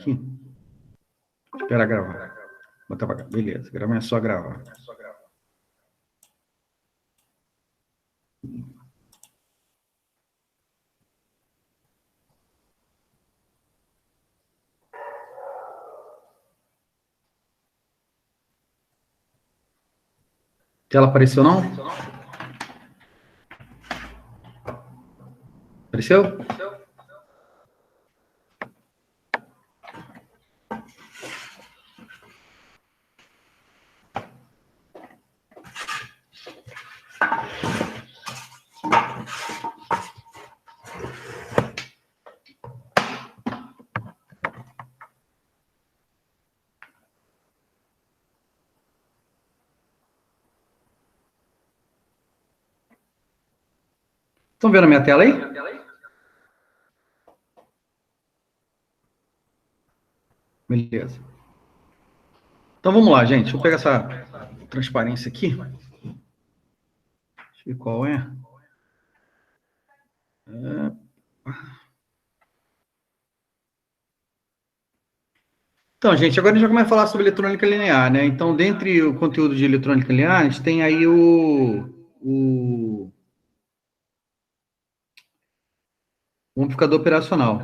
aqui. Esperar gravar. Botar pra cá. Beleza, gravar é só gravar. Tela apareceu, não? Apareceu? Estão vendo a minha tela aí? Beleza. Então vamos lá, gente. Deixa eu pegar essa transparência aqui. Deixa eu ver qual é. Então, gente, agora a gente vai começar a falar sobre eletrônica linear, né? Então, dentre o conteúdo de eletrônica linear, a gente tem aí o amplificador operacional.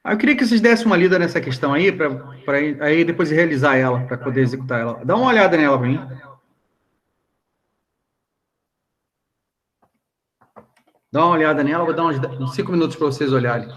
Eu queria que vocês dessem uma lida nessa questão aí, para aí depois realizar ela, para poder executar ela. Dá uma olhada nela para mim. Dá uma olhada nela, vou dar uns 5 minutos para vocês olharem.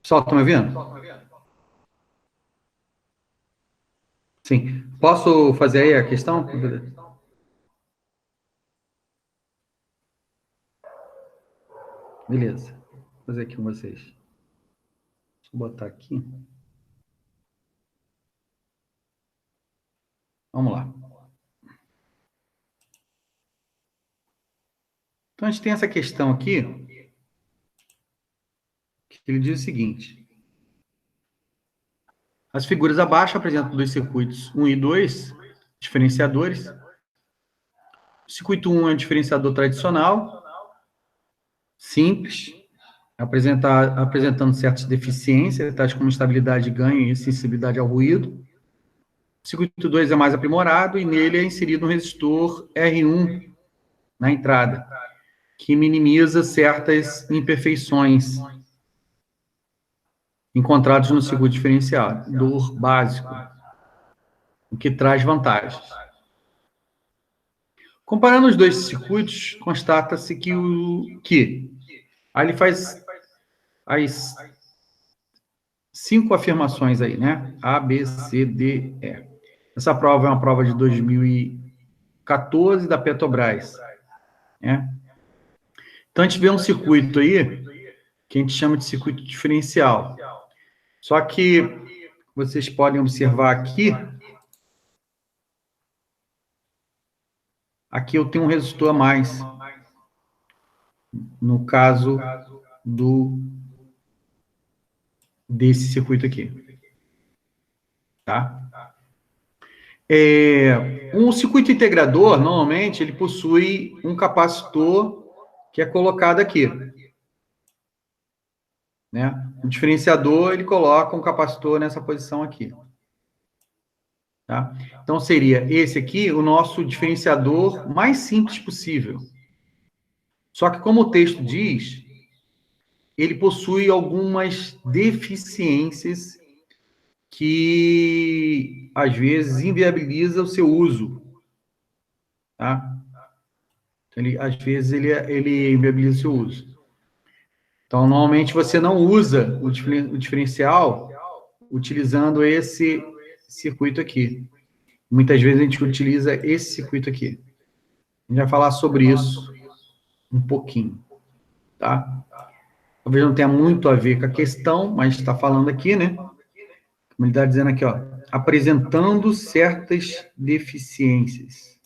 Pessoal, estão me ouvindo? Sim. Posso fazer aí a questão? Beleza. Vou fazer aqui com vocês. Deixa eu botar aqui. Vamos lá. Então, a gente tem essa questão aqui, que ele diz o seguinte. As figuras abaixo apresentam dois circuitos 1 e 2, diferenciadores. O circuito 1 é um diferenciador tradicional, simples, apresentando certas deficiências, tais como estabilidade de ganho e sensibilidade ao ruído. O circuito 2 é mais aprimorado e nele é inserido um resistor R1 na entrada, que minimiza certas imperfeições encontradas no circuito diferenciador básico, o que traz vantagens. Comparando os dois circuitos, constata-se que aí ele faz as 5 afirmações aí, né? A, B, C, D, E. Essa prova é uma prova de 2014 da Petrobras, né? Então, a gente vê um circuito aí que a gente chama de circuito diferencial. Só que vocês podem observar aqui eu tenho um resistor a mais, no caso desse circuito aqui. Tá? Um circuito integrador, normalmente, ele possui um capacitor que é colocado aqui. Né? O diferenciador, ele coloca um capacitor nessa posição aqui. Tá? Então, seria esse aqui o nosso diferenciador mais simples possível. Só que, como o texto diz, ele possui algumas deficiências que, às vezes, inviabiliza o seu uso. Tá? Às vezes, ele inviabiliza o seu uso. Então, normalmente, você não usa o diferencial utilizando esse circuito aqui. Muitas vezes, a gente utiliza esse circuito aqui. A gente vai falar sobre isso um pouquinho. Tá? Talvez não tenha muito a ver com a questão, mas está falando aqui, né? Como ele está dizendo aqui, ó, apresentando certas deficiências,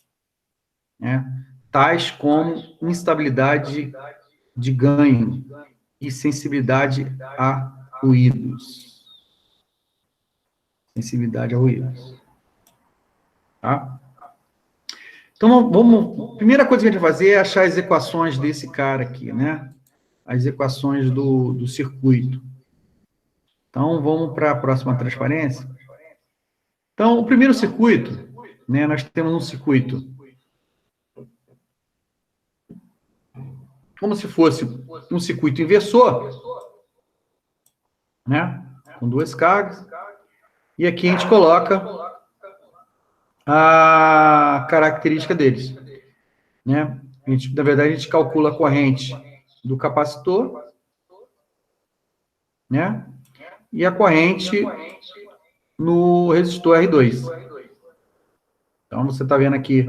né? Tais como instabilidade de ganho e sensibilidade a ruídos. Sensibilidade a ruídos. Tá? Então, primeira coisa que a gente vai fazer é achar as equações desse cara aqui, né? As equações do circuito. Então, vamos para a próxima transparência. Então, o primeiro circuito, né, nós temos um circuito como se fosse um circuito inversor, né, com duas cargas, e aqui a gente coloca a característica deles. Né? Na verdade, a gente calcula a corrente do capacitor, né, e a corrente no resistor R2. Então, você está vendo aqui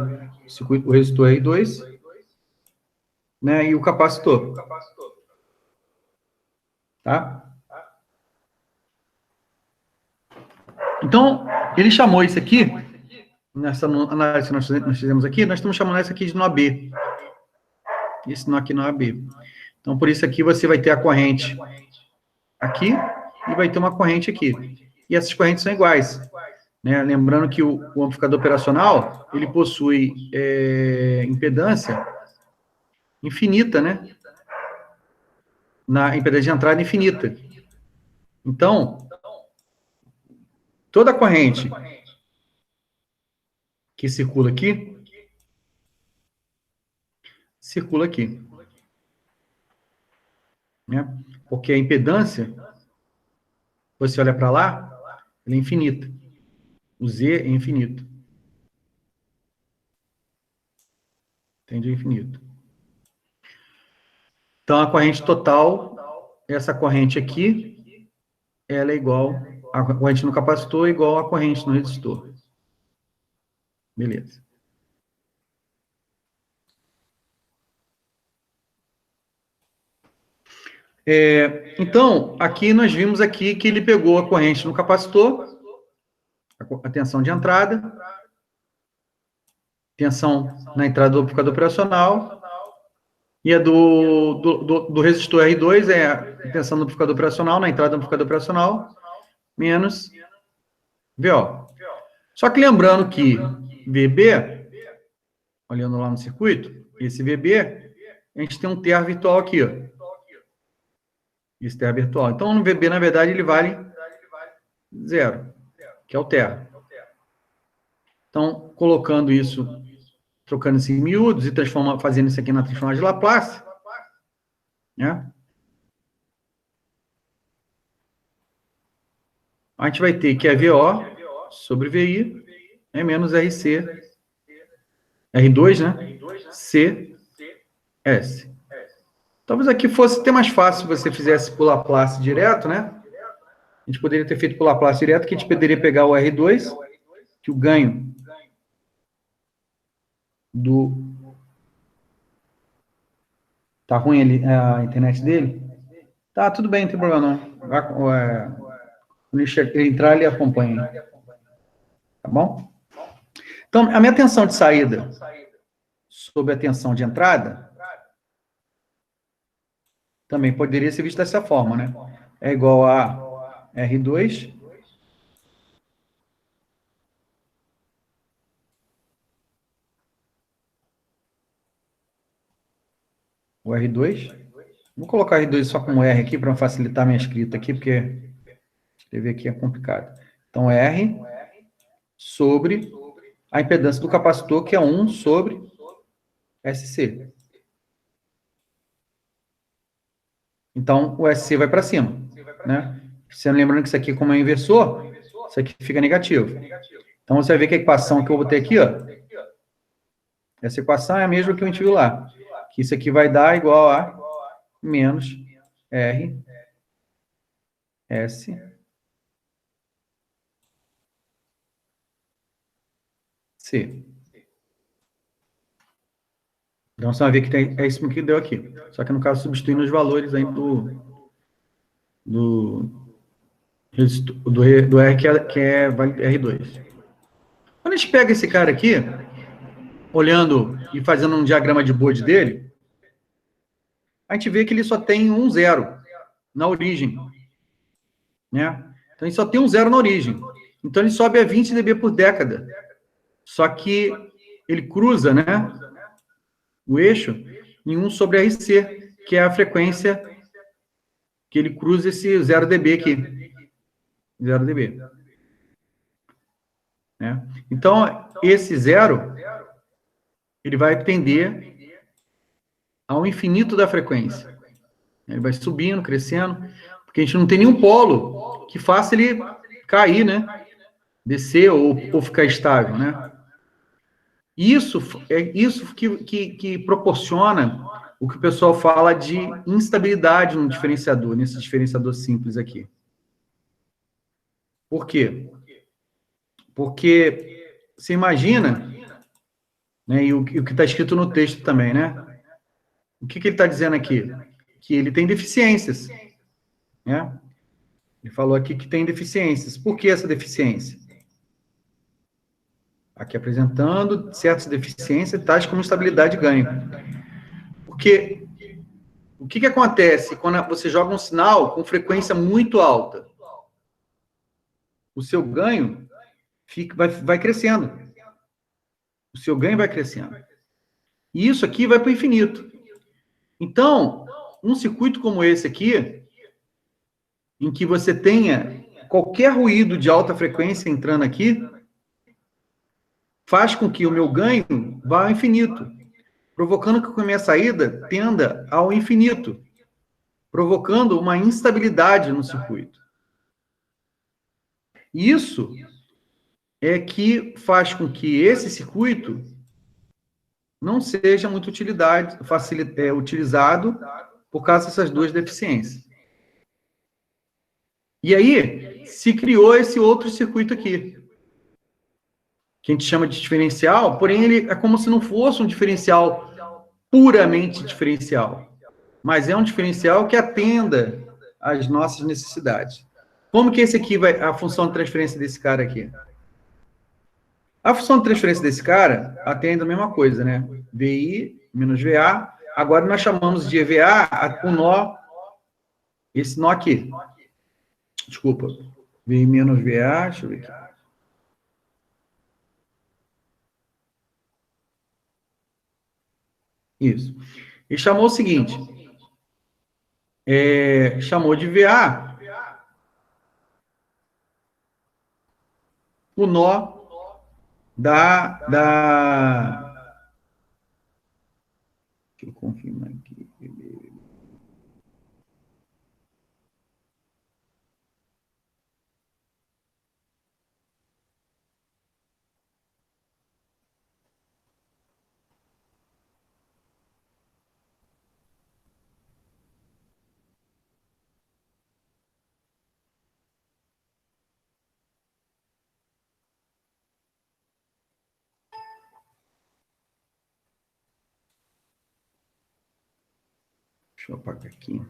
o resistor R2, né, e o capacitor. Tá? Então, ele chamou isso aqui, nessa análise que nós fizemos aqui, nós estamos chamando isso aqui de nó B. Esse nó aqui não é B. Então, por isso aqui você vai ter a corrente aqui e vai ter uma corrente aqui. E essas correntes são iguais. Né? Lembrando que o amplificador operacional, ele possui impedância infinita, né? Na impedância de entrada infinita. Então, toda a corrente que circula aqui, circula aqui. Né? Porque a impedância, você olha para lá, ela é infinita. O Z é infinito. Tende ao infinito. Então, a corrente total, essa corrente aqui, ela é igual, a corrente no capacitor é igual a corrente no resistor. Beleza. Então, aqui nós vimos aqui que ele pegou a corrente no capacitor, a tensão de entrada, tensão na entrada do amplificador operacional, e a do resistor R2 é a tensão do amplificador operacional, na entrada do amplificador operacional, menos VO. Só que lembrando que VB, olhando lá no circuito, esse VB, a gente tem um TR virtual aqui, ó. Esse TR virtual. Então, no VB, na verdade, ele vale 0, que é o TR. Então, colocando isso, trocando isso em miúdos e fazendo isso aqui na transformada de Laplace, né? A gente vai ter que a VO sobre VI é menos RC, R2, né? C, S. Talvez aqui fosse até mais fácil se você fizesse por Laplace direto, né? A gente poderia ter feito por Laplace direto, que a gente poderia pegar o R2, que o ganho do... Tá ruim ali a internet dele? Tá, tudo bem, não tem problema não. Quando ele entrar, ele acompanha. Tá bom? Então, a minha tensão de saída sobre a tensão de entrada também poderia ser vista dessa forma, né? É igual a R2 o R2. Vou colocar R2 só como R aqui para facilitar minha escrita aqui, porque escrever aqui é complicado. Então, R sobre a impedância do capacitor, que é 1 sobre SC. Então, o SC vai para cima, né? Você lembrando que isso aqui, como é um inversor, isso aqui fica negativo. Então, você vai ver que a equação que eu vou ter aqui, ó, essa equação é a mesma que a gente viu lá. Que isso aqui vai dar igual a menos R, S, C. Então, você vai ver que é isso que deu aqui. Só que, no caso, substituindo os valores aí do R, que é R2. Quando a gente pega esse cara aqui, olhando e fazendo um diagrama de Bode dele, a gente vê que ele só tem um zero na origem, né? Então, ele só tem um zero na origem. Então, ele sobe a 20 dB por década. Só que ele cruza, né, o eixo em 1 sobre RC, que é a frequência que ele cruza esse 0 dB aqui. 0 dB. Né? Então, esse zero, ele vai tender ao infinito da frequência. Ele vai subindo, crescendo, porque a gente não tem nenhum polo que faça ele cair, né? Descer ou ficar estável, né? Isso é isso que proporciona o que o pessoal fala de instabilidade no diferenciador, nesse diferenciador simples aqui. Por quê? Porque você imagina, né, e o que está escrito no texto também, né? O que ele está dizendo aqui? Que ele tem deficiências, né? Ele falou aqui que tem deficiências. Por que essa deficiência? Aqui apresentando certas deficiências, tais como estabilidade e ganho. Porque o que acontece quando você joga um sinal com frequência muito alta? O seu ganho vai crescendo. O seu ganho vai crescendo. E isso aqui vai para o infinito. Então, um circuito como esse aqui, em que você tenha qualquer ruído de alta frequência entrando aqui, faz com que o meu ganho vá ao infinito, provocando que a minha saída tenda ao infinito, provocando uma instabilidade no circuito. Isso é que faz com que esse circuito não seja muito utilizado por causa dessas duas deficiências. E aí, se criou esse outro circuito aqui, que a gente chama de diferencial, porém ele é como se não fosse um diferencial puramente diferencial, mas é um diferencial que atenda às nossas necessidades. Como que esse aqui vai, a função de transferência desse cara aqui? A função de transferência desse cara atende a mesma coisa, né? VI menos VA. Agora nós chamamos de EVA o nó, esse nó aqui. Desculpa. VI menos VA, deixa eu ver aqui. Isso. E chamou o seguinte, chamou de VA o nó da... Deixa eu confirmar aqui. Deixa eu apagar aqui.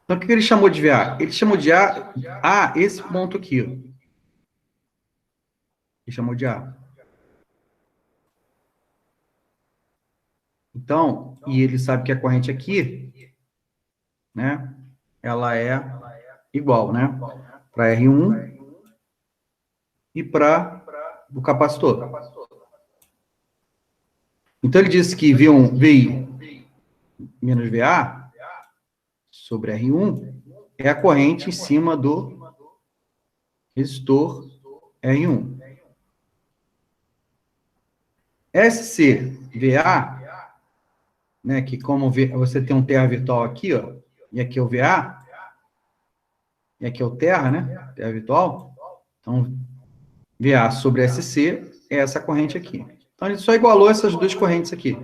Então, o que ele chamou de VA? Ele chamou de A esse ponto aqui. Ó. Ele chamou de A. Então, e ele sabe que a corrente aqui, né, ela é igual, né, para R1 e para o capacitor. Então, ele disse que VI menos VA sobre R1 é a corrente em cima do resistor R1. SCVA, né, que como você tem um terra virtual aqui, ó, e aqui é o VA, e aqui é o terra, né, terra virtual, então VA sobre SC é essa corrente aqui. Então, ele só igualou essas duas correntes aqui.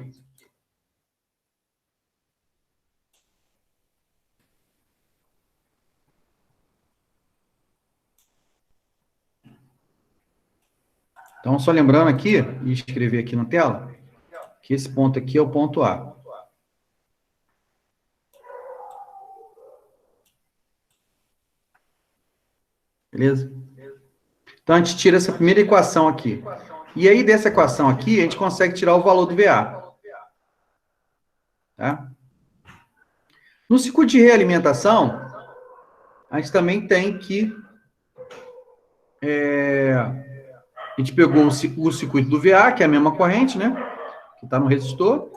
Então, só lembrando aqui, e escrever aqui na tela, que esse ponto aqui é o ponto A. Beleza? Então, a gente tira essa primeira equação aqui. E aí, dessa equação aqui, a gente consegue tirar o valor do VA. Tá? No circuito de realimentação, a gente também tem que... a gente pegou o circuito do VA, que é a mesma corrente, né? Que está no resistor.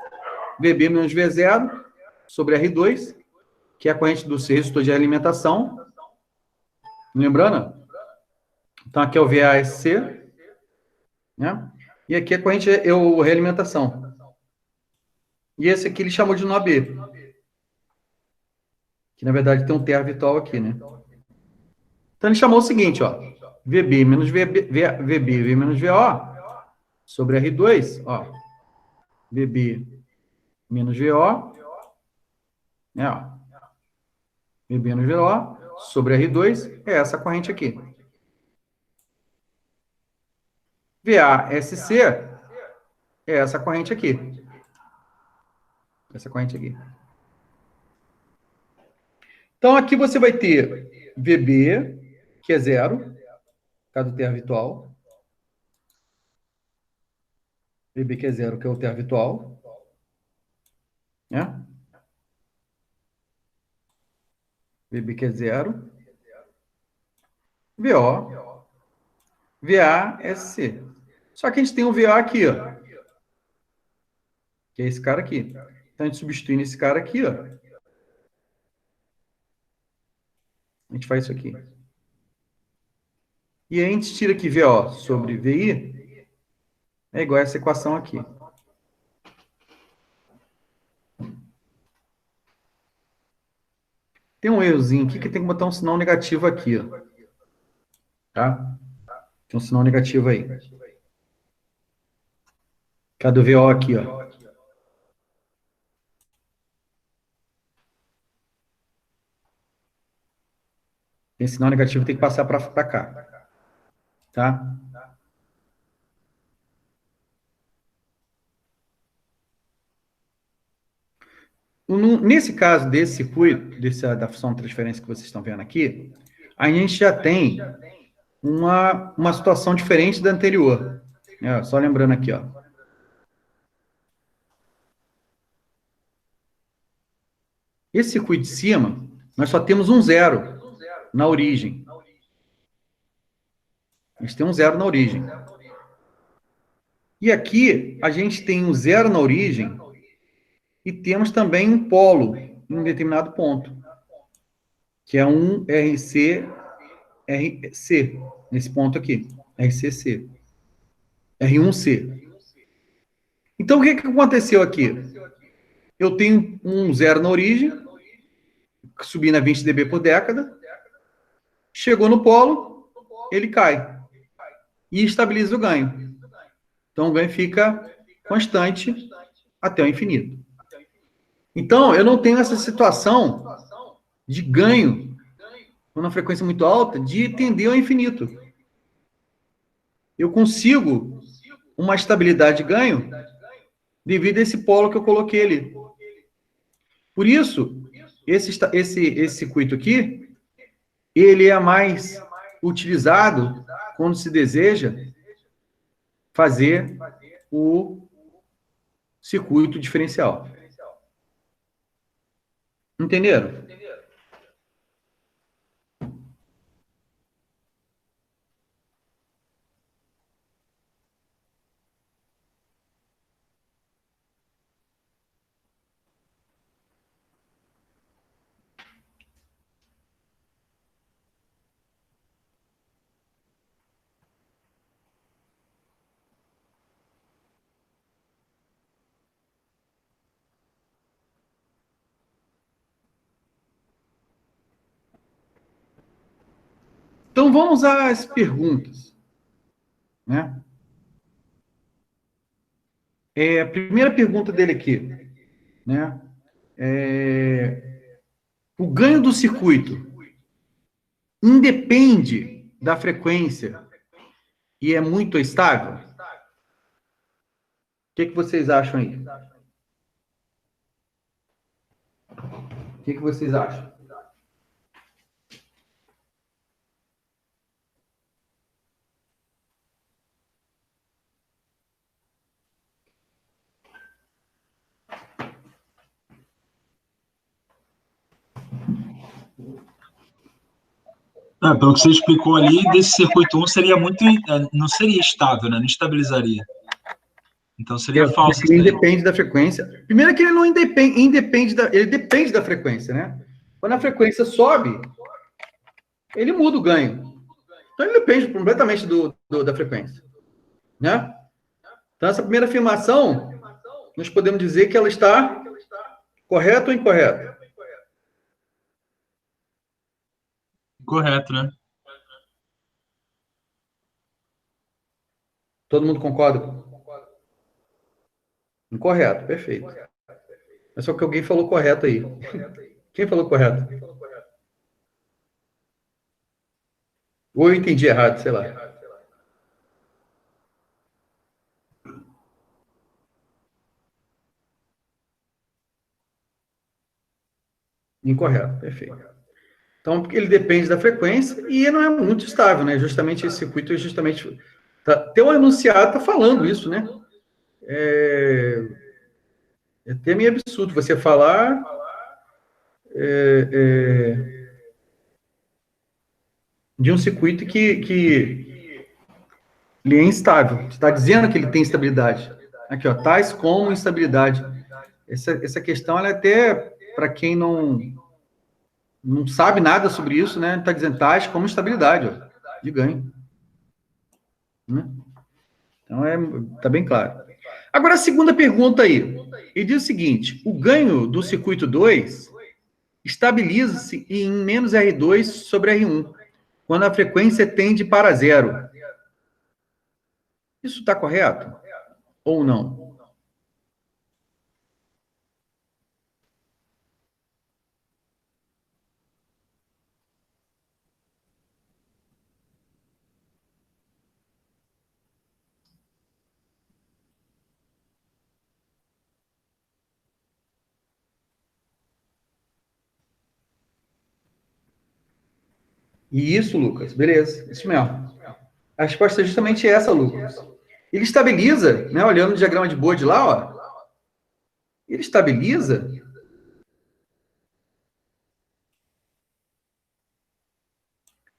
VB menos V0 sobre R2, que é a corrente do resistor de alimentação. Lembrando? Então, aqui é o VASC, né? E aqui a corrente é o realimentação. E esse aqui ele chamou de nó B. Que, na verdade, tem um terra virtual aqui, né? Então, ele chamou o seguinte, ó. VB menos VB menos VO sobre R2, ó. VB menos VO, né, ó. VB menos VO sobre R2 é essa corrente aqui. VASC é essa corrente aqui. Essa corrente aqui. Então, aqui você vai ter VB, que é zero, por causa do terra virtual. VB que é zero, que é o terra virtual. Né? VB que é zero. VO. VASC. Só que a gente tem um VA aqui, ó. Que é esse cara aqui. Então, a gente substitui esse cara aqui, ó. A gente faz isso aqui. E aí a gente tira aqui VO sobre VI, é igual a essa equação aqui. Tem um errozinho aqui que tem que botar um sinal negativo aqui, ó. Tá? Tem um sinal negativo aí. Cadê o VO aqui, ó? Esse sinal negativo tem que passar para cá, tá? Nesse caso desse circuito, da função de transferência que vocês estão vendo aqui, a gente já tem uma situação diferente da anterior. Só lembrando aqui, ó. Esse circuito de cima, nós só temos um zero na origem. A gente tem um zero na origem. E aqui, a gente tem um zero na origem e temos também um polo em um determinado ponto, que é um RC, nesse ponto aqui, RCC, R1C. Então, o que aconteceu aqui? Eu tenho um zero na origem, subindo a 20 dB por década, chegou no polo, ele cai e estabiliza o ganho. Então, o ganho fica constante até o infinito. Então, eu não tenho essa situação de ganho, numa frequência muito alta, de tender ao infinito. Eu consigo uma estabilidade de ganho devido a esse polo que eu coloquei ali. Por isso, esse circuito aqui, ele é mais utilizado quando se deseja fazer o circuito diferencial. Entenderam? Então, vamos às perguntas. Né? A primeira pergunta dele aqui. Né? O ganho do circuito independe da frequência e é muito estável? O que vocês acham aí? O que vocês acham? Pelo que você explicou ali, desse circuito 1 seria muito, não seria estável, né? Não estabilizaria. Então seria falso. Ele independe da frequência. Primeiro que ele não independe ele depende da frequência, né? Quando a frequência sobe, ele muda o ganho. Então ele depende completamente da frequência, né? Então essa primeira afirmação, nós podemos dizer que ela está correta ou incorreta? Correto, né? Todo mundo concorda? Incorreto, perfeito. É só que alguém falou correto aí. Quem falou correto? Ou eu entendi errado, sei lá. Incorreto, perfeito. Então, porque ele depende da frequência e não é muito estável, né? Justamente esse circuito, até o enunciado está falando isso, né? É até meio absurdo você falar de um circuito que ele é instável. Você está dizendo que ele tem estabilidade. Aqui, ó, tais como instabilidade. Essa questão, ela é até, para quem não sabe nada sobre isso, né? Está dizendo tais como estabilidade, ó, de ganho. Né? Então, tá bem claro. Agora, a segunda pergunta aí. Ele diz o seguinte, o ganho do circuito 2 estabiliza-se em menos R2 sobre R1, quando a frequência tende para zero. Isso está correto? Ou não? Isso, Lucas. Beleza. Isso mesmo. A resposta é justamente essa, Lucas. Ele estabiliza, né? Olhando o diagrama de Bode lá, ó. Ele estabiliza.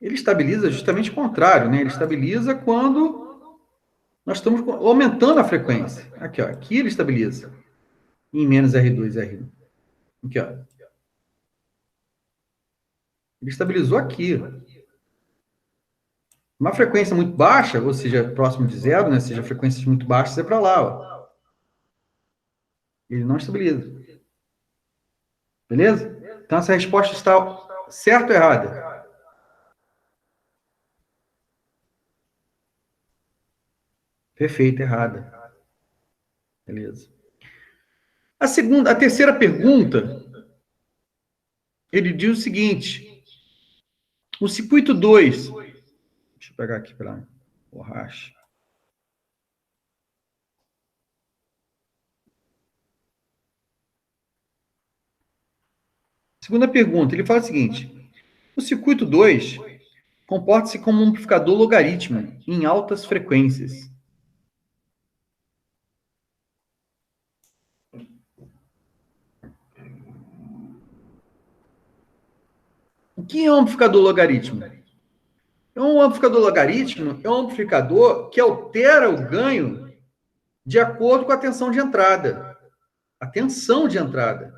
Ele estabiliza justamente o contrário, né? Ele estabiliza quando nós estamos aumentando a frequência. Aqui, ó. Aqui ele estabiliza. Em menos R2 e R1. Aqui, ó. Ele estabilizou aqui. Uma frequência muito baixa, ou seja, próximo de zero, né? Seja frequências muito baixas, é para lá, ó. Ele não estabiliza. Beleza? Então, essa resposta está certa ou errada? Perfeito, errada. Beleza. A terceira pergunta, ele diz o seguinte: o circuito 2, deixa eu pegar aqui para borracha. Segunda pergunta, ele fala o seguinte: o circuito 2 comporta-se como um amplificador logarítmico em altas frequências. O que é um amplificador logarítmico? Um amplificador logarítmico é um amplificador que altera o ganho de acordo com a tensão de entrada. A tensão de entrada.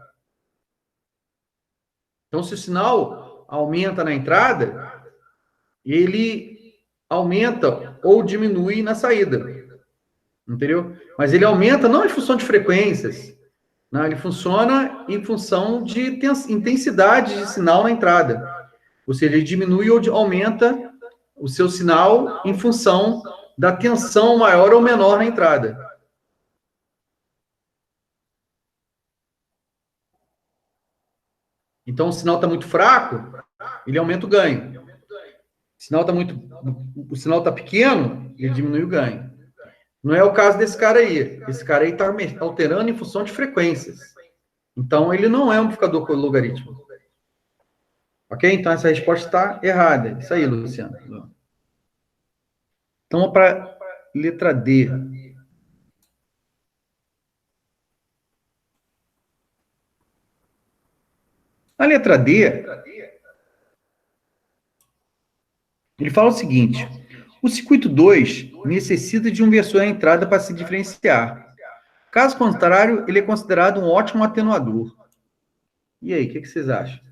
Então, se o sinal aumenta na entrada, ele aumenta ou diminui na saída. Entendeu? Mas ele aumenta não em função de frequências. Não, ele funciona em função de intensidade de sinal na entrada. Ou seja, ele diminui ou aumenta o seu sinal em função da tensão maior ou menor na entrada. Então, o sinal está muito fraco, ele aumenta o ganho. O sinal está pequeno, ele diminui o ganho. Não é o caso desse cara aí. Esse cara aí está alterando em função de frequências. Então, ele não é um amplificador logarítmico. Ok? Então, essa resposta está errada. Isso aí, Luciano. Então, vamos para a letra D. Na letra D, ele fala o seguinte: o circuito 2 necessita de um inversor à entrada para se diferenciar. Caso contrário, ele é considerado um ótimo atenuador. E aí, o que vocês acham?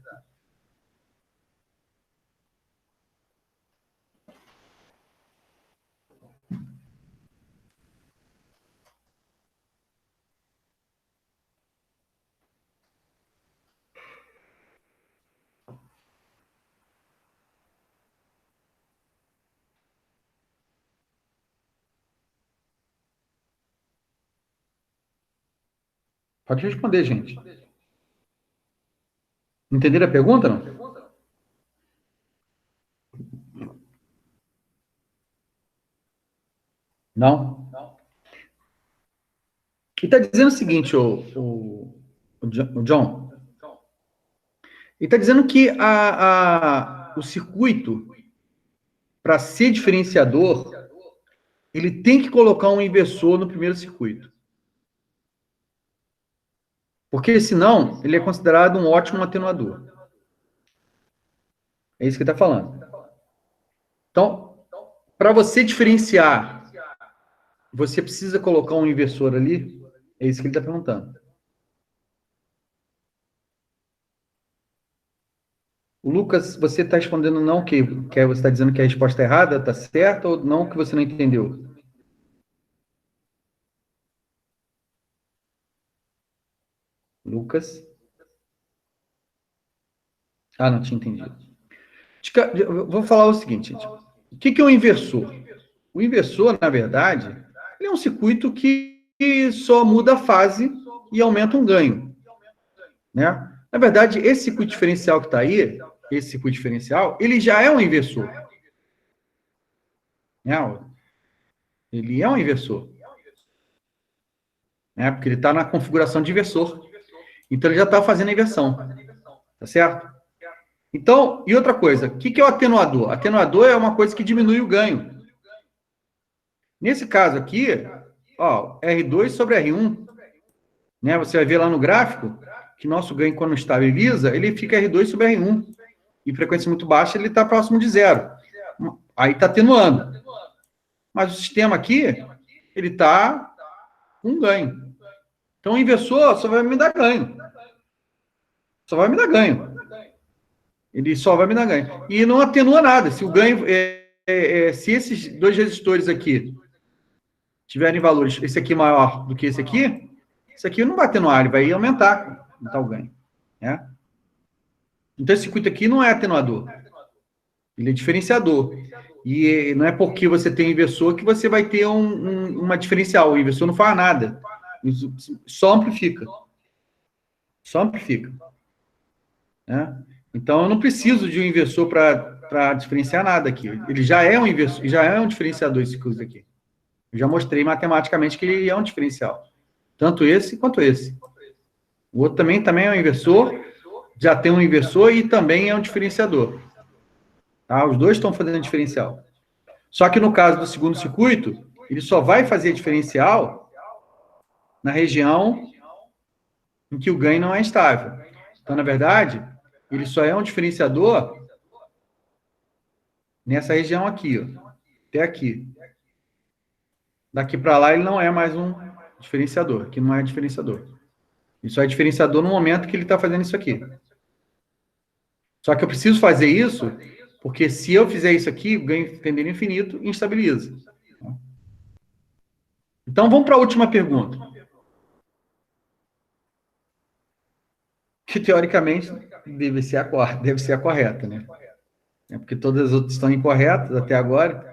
Pode responder, gente. Entenderam a pergunta, não? Não? Ele está dizendo o seguinte, o John. Ele está dizendo que o circuito, para ser diferenciador, ele tem que colocar um inversor no primeiro circuito. Porque, senão, ele é considerado um ótimo atenuador. É isso que ele está falando. Então, para você diferenciar, você precisa colocar um inversor ali? É isso que ele está perguntando. O Lucas, você está respondendo não que você está dizendo que a resposta é errada, está certa, ou não que você não entendeu? Lucas? Ah, não tinha entendido. Eu vou falar o seguinte, gente. O que é um inversor? O inversor, na verdade, ele é um circuito que só muda a fase e aumenta um ganho. Né? Na verdade, esse circuito diferencial que está aí, esse circuito diferencial, ele já é um inversor. Né? Ele é um inversor. Né? Porque ele está na configuração de inversor. Então, ele já está fazendo a inversão. Tá certo? Então, e outra coisa, o que é o atenuador? Atenuador é uma coisa que diminui o ganho. Nesse caso aqui, ó, R2 sobre R1, né? Você vai ver lá no gráfico que nosso ganho, quando estabiliza, ele fica R2 sobre R1. E frequência muito baixa, ele está próximo de zero. Aí está atenuando. Mas o sistema aqui, ele está com ganho. Então, o inversor só vai me dar ganho. Só vai me dar ganho. Ele só vai me dar ganho. E não atenua nada. Se o ganho... se esses dois resistores aqui tiverem valores, esse aqui maior do que esse aqui não vai atenuar, ele vai aumentar o ganho. Né? Então, esse circuito aqui não é atenuador. Ele é diferenciador. E não é porque você tem inversor que você vai ter uma diferencial. O inversor não faz nada. Isso só amplifica. Só amplifica. Né? Então, eu não preciso de um inversor para diferenciar nada aqui. Ele já é um inversor, já é um diferenciador esse curso aqui. Eu já mostrei matematicamente que ele é um diferencial. Tanto esse quanto esse. O outro também é um inversor, já tem um inversor e também é um diferenciador. Tá? Os dois estão fazendo diferencial. Só que no caso do segundo circuito, ele só vai fazer diferencial na região em que o ganho não é estável. Então, na verdade, ele só é um diferenciador nessa região aqui, ó, até aqui. Daqui para lá, ele não é mais um diferenciador. Aqui não é diferenciador. Ele só é diferenciador no momento que ele está fazendo isso aqui. Só que eu preciso fazer isso, porque se eu fizer isso aqui, o ganho tenderia infinito e instabiliza. Então, vamos para a última pergunta. Que, teoricamente, deve ser a correta, né? É porque todas as outras estão incorretas até agora.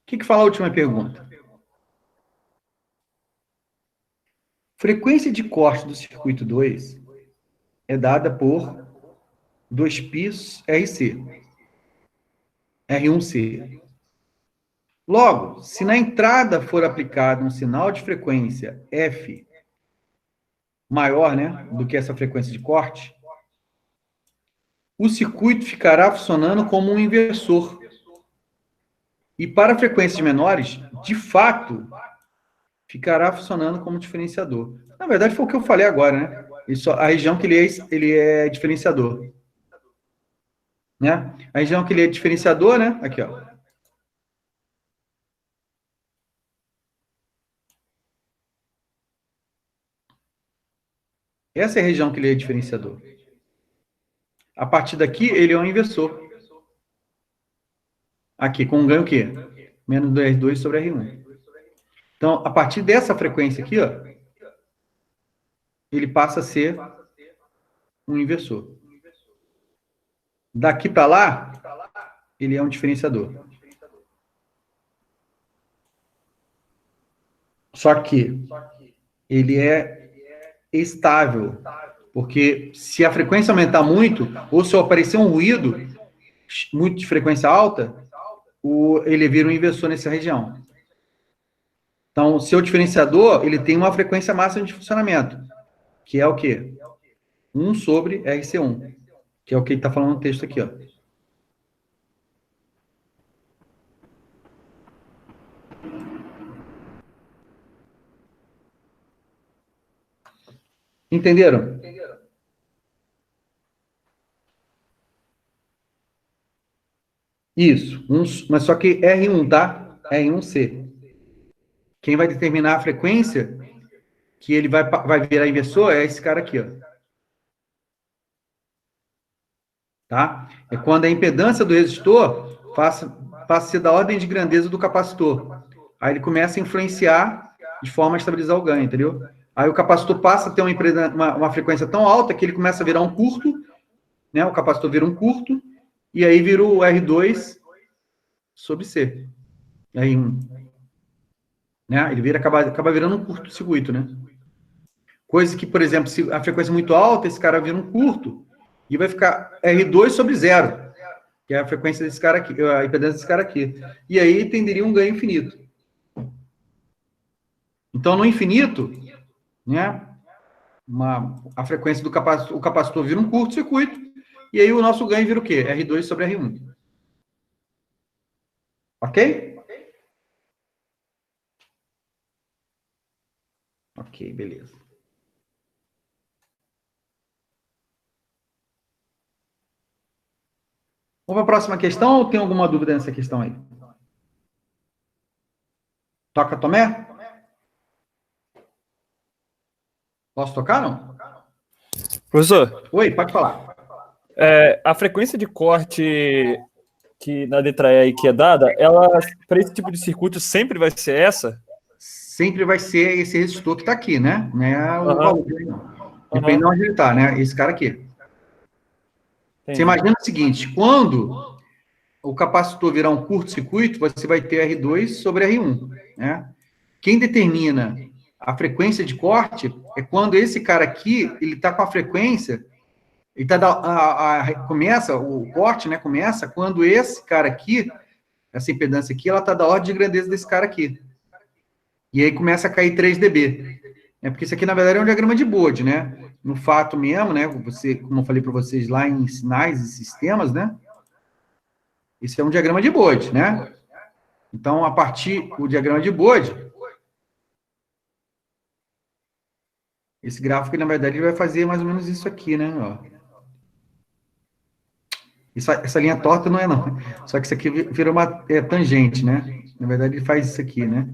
O que fala a última pergunta? Frequência de corte do circuito 2 é dada por 2π RC, R1C. Logo, se na entrada for aplicado um sinal de frequência F maior, né, do que essa frequência de corte, o circuito ficará funcionando como um inversor. E para frequências menores, de fato, ficará funcionando como diferenciador. Na verdade, foi o que eu falei agora, né? A região que ele é diferenciador. Né? A região que ele é diferenciador, né? Aqui, ó. Essa é a região que ele é diferenciador. A partir daqui, ele é um inversor. Aqui, com um ganho o quê? Menos do R2 sobre R1. Então, a partir dessa frequência aqui, ó, ele passa a ser um inversor. Daqui para lá, ele é um diferenciador. Só que ele é estável. Porque se a frequência aumentar muito, ou se aparecer um ruído muito de frequência alta, ele vira um inversor nessa região. Então, o seu diferenciador, ele tem uma frequência máxima de funcionamento, que é o quê? 1 sobre RC1, que é o que ele está falando no texto aqui, ó. Entenderam? Isso, mas só que R1, tá? R1C. Quem vai determinar a frequência que ele vai virar inversor é esse cara aqui, ó. Tá? É quando a impedância do resistor passa a ser da ordem de grandeza do capacitor. Aí ele começa a influenciar de forma a estabilizar o ganho, entendeu? Aí o capacitor passa a ter uma frequência tão alta que ele começa a virar um curto, né? O capacitor vira um curto, e aí vira o R2 sobre C. R1. Né? Ele acaba virando um curto-circuito, né? Coisa que, por exemplo, se a frequência é muito alta, esse cara vira um curto, e vai ficar R2 sobre 0, que é a frequência desse cara aqui, a impedância desse cara aqui. E aí tenderia um ganho infinito. Então, no infinito, né, a frequência do capacitor, o capacitor vira um curto-circuito, e aí o nosso ganho vira o quê? R2 sobre R1. Ok? Ok, beleza. Vamos para a próxima questão, ou tem alguma dúvida nessa questão aí? Toca, Tomé? Posso tocar, não? Professor, Oi, pode falar. a frequência de corte que na letra E que é dada, ela, para esse tipo de circuito, sempre vai ser essa? Sempre vai ser esse resistor que está aqui, né? Não é o valor. Depende de onde ele está, né? Esse cara aqui. Entendi. Você imagina o seguinte, quando o capacitor virar um curto-circuito, você vai ter R2 sobre R1, né? Quem determina a frequência de corte é quando esse cara aqui, ele está com a frequência, ele começa, o corte, né, começa quando esse cara aqui, essa impedância aqui, ela está da ordem de grandeza desse cara aqui. E aí começa a cair 3 dB. Porque isso aqui, na verdade, é um diagrama de Bode, né? No fato mesmo, né? Você, como eu falei para vocês lá em sinais e sistemas, né? Isso é um diagrama de Bode, né? Então, a partir do diagrama de Bode, esse gráfico, na verdade, ele vai fazer mais ou menos isso aqui, né? Ó. Essa linha torta não é, não. Só que isso aqui vira uma tangente, né? Na verdade, ele faz isso aqui, né?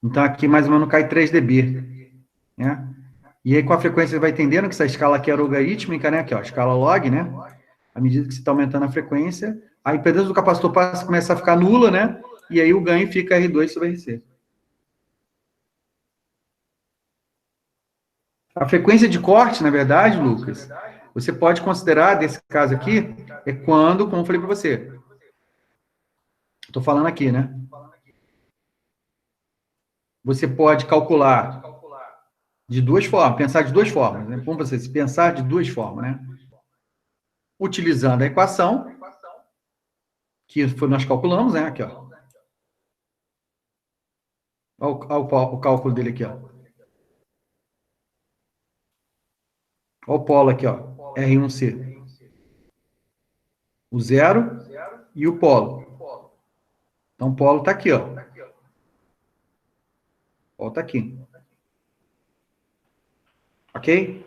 Então, aqui mais ou menos cai 3 dB, né? E aí, com a frequência, você vai entendendo que essa escala aqui é logarítmica, né? Aqui, ó, escala log, né? À medida que você está aumentando a frequência, a impedância do capacitor começa a ficar nula, né? E aí o ganho fica R2 sobre RC. A frequência de corte, na verdade, Lucas, você pode considerar, desse caso aqui, é quando, como eu falei para você, estou falando aqui, né? Você pode calcular de duas formas, pensar de duas formas, né? Como você pensar de duas formas, né? Utilizando a equação, que nós calculamos, né? Aqui, ó. Olha o cálculo dele aqui, ó. Olha o polo aqui, ó. R1C. O zero e o polo. Então, o polo está aqui, ó. O polo está aqui. Ok?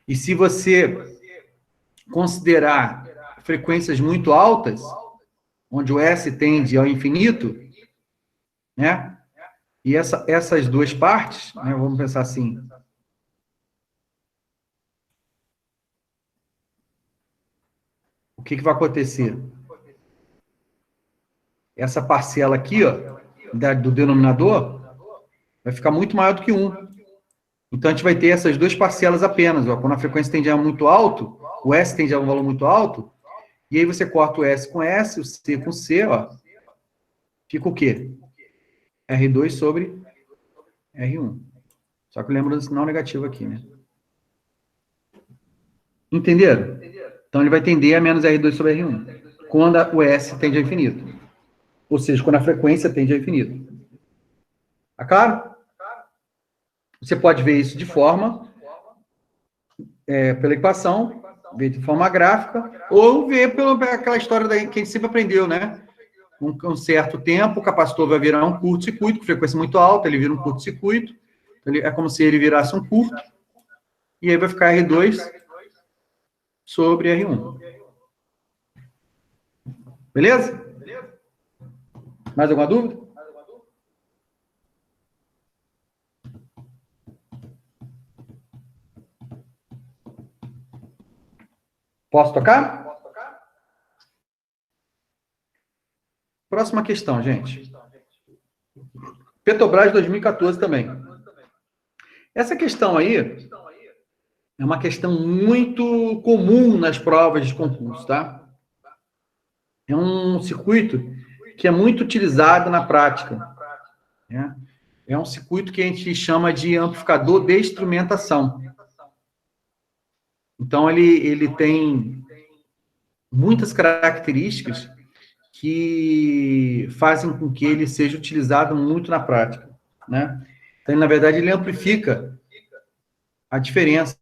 E se você considerar frequências muito altas, onde o S tende ao infinito, né? E essas duas partes, né? Vamos pensar assim. O que vai acontecer? Essa parcela aqui, ó, do denominador, vai ficar muito maior do que 1. Então, a gente vai ter essas duas parcelas apenas. Ó. Quando a frequência tende a muito alto, o S tende a um valor muito alto, e aí você corta o S com S, o C com C, ó. Fica o quê? R2 sobre R1. Só que lembra do sinal negativo aqui, né? Entenderam? Então, ele vai tender a menos R2 sobre R1. Quando o S tende ao infinito. Ou seja, quando a frequência tende ao infinito. Tá claro? Você pode ver isso de forma, pela equação, ver de forma gráfica, ou ver pela aquela história que a gente sempre aprendeu, né? Um certo tempo, o capacitor vai virar um curto-circuito, com frequência muito alta, ele vira um curto-circuito, é como se ele virasse um curto, e aí vai ficar R2 sobre R1. Beleza? Mais alguma dúvida? Posso tocar? Próxima questão, gente. Petrobras 2014 também. Essa questão aí é uma questão muito comum nas provas de concurso, tá? É um circuito que é muito utilizado na prática, né? É um circuito que a gente chama de amplificador de instrumentação. Então, ele tem muitas características que fazem com que ele seja utilizado muito na prática, né? Então, na verdade, ele amplifica a diferença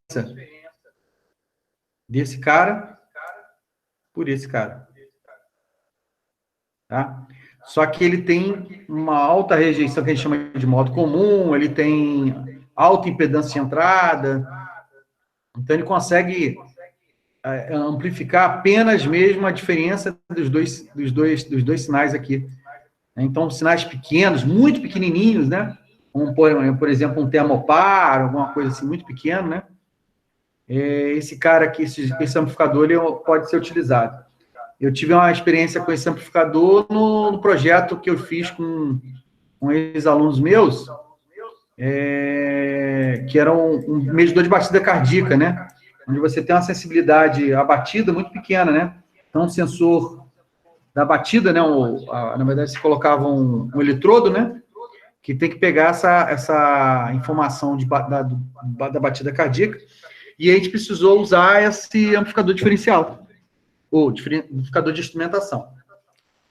desse cara por esse cara, tá? Só que ele tem uma alta rejeição, que a gente chama de modo comum, ele tem alta impedância de entrada, então ele consegue amplificar apenas mesmo a diferença dos dois sinais aqui. Então, sinais pequenos, muito pequenininhos, né? Como, por exemplo, um termopar, alguma coisa assim, muito pequeno, né? Esse cara aqui, esse amplificador, ele pode ser utilizado. Eu tive uma experiência com esse amplificador no projeto que eu fiz com ex-alunos meus, que era um medidor de batida cardíaca, né? Onde você tem uma sensibilidade à batida muito pequena, né? Então, o sensor da batida, né? Na verdade, se colocava um eletrodo, né? Que tem que pegar essa informação da batida cardíaca, e a gente precisou usar esse amplificador diferencial, ou amplificador de instrumentação.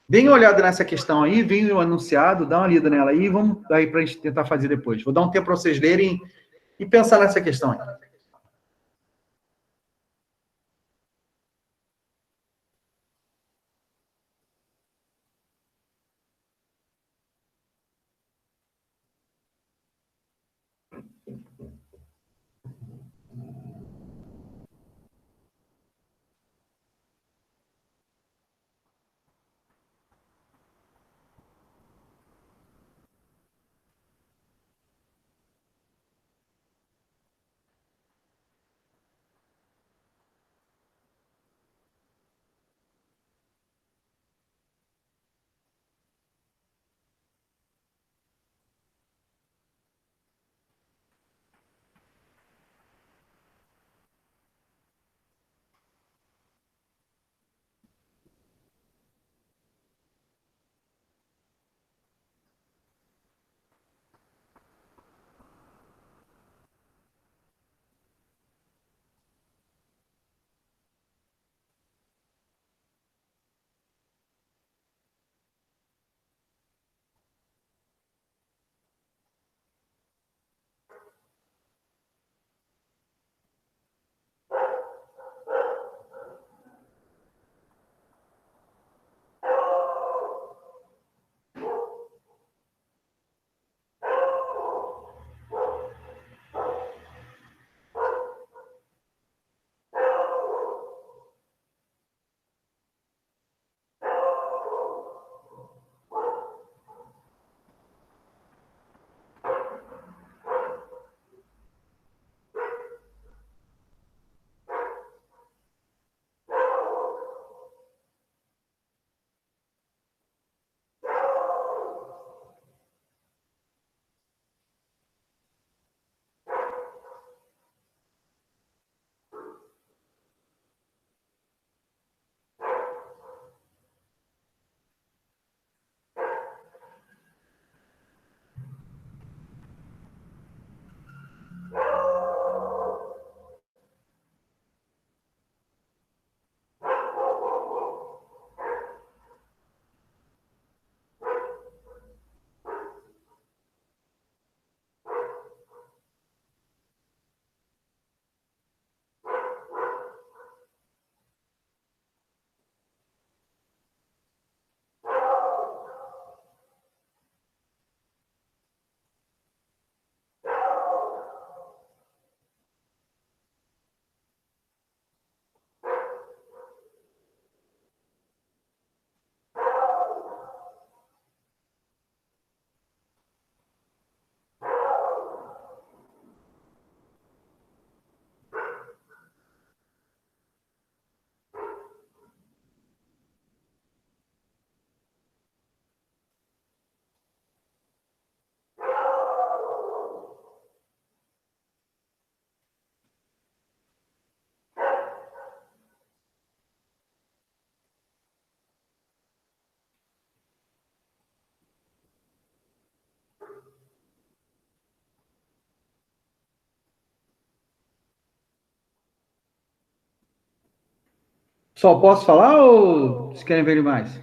Deem uma olhada nessa questão aí, vem o anunciado, dá uma lida nela aí, vamos aí para a gente tentar fazer depois. Vou dar um tempo para vocês lerem e pensar nessa questão aí. Só posso falar ou vocês querem ver mais?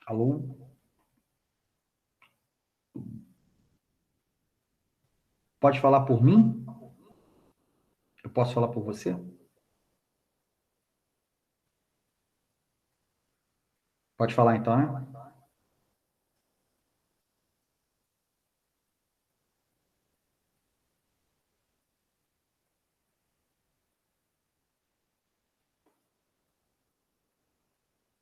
Alô? Pode falar por mim? Eu posso falar por você? Pode falar então, né?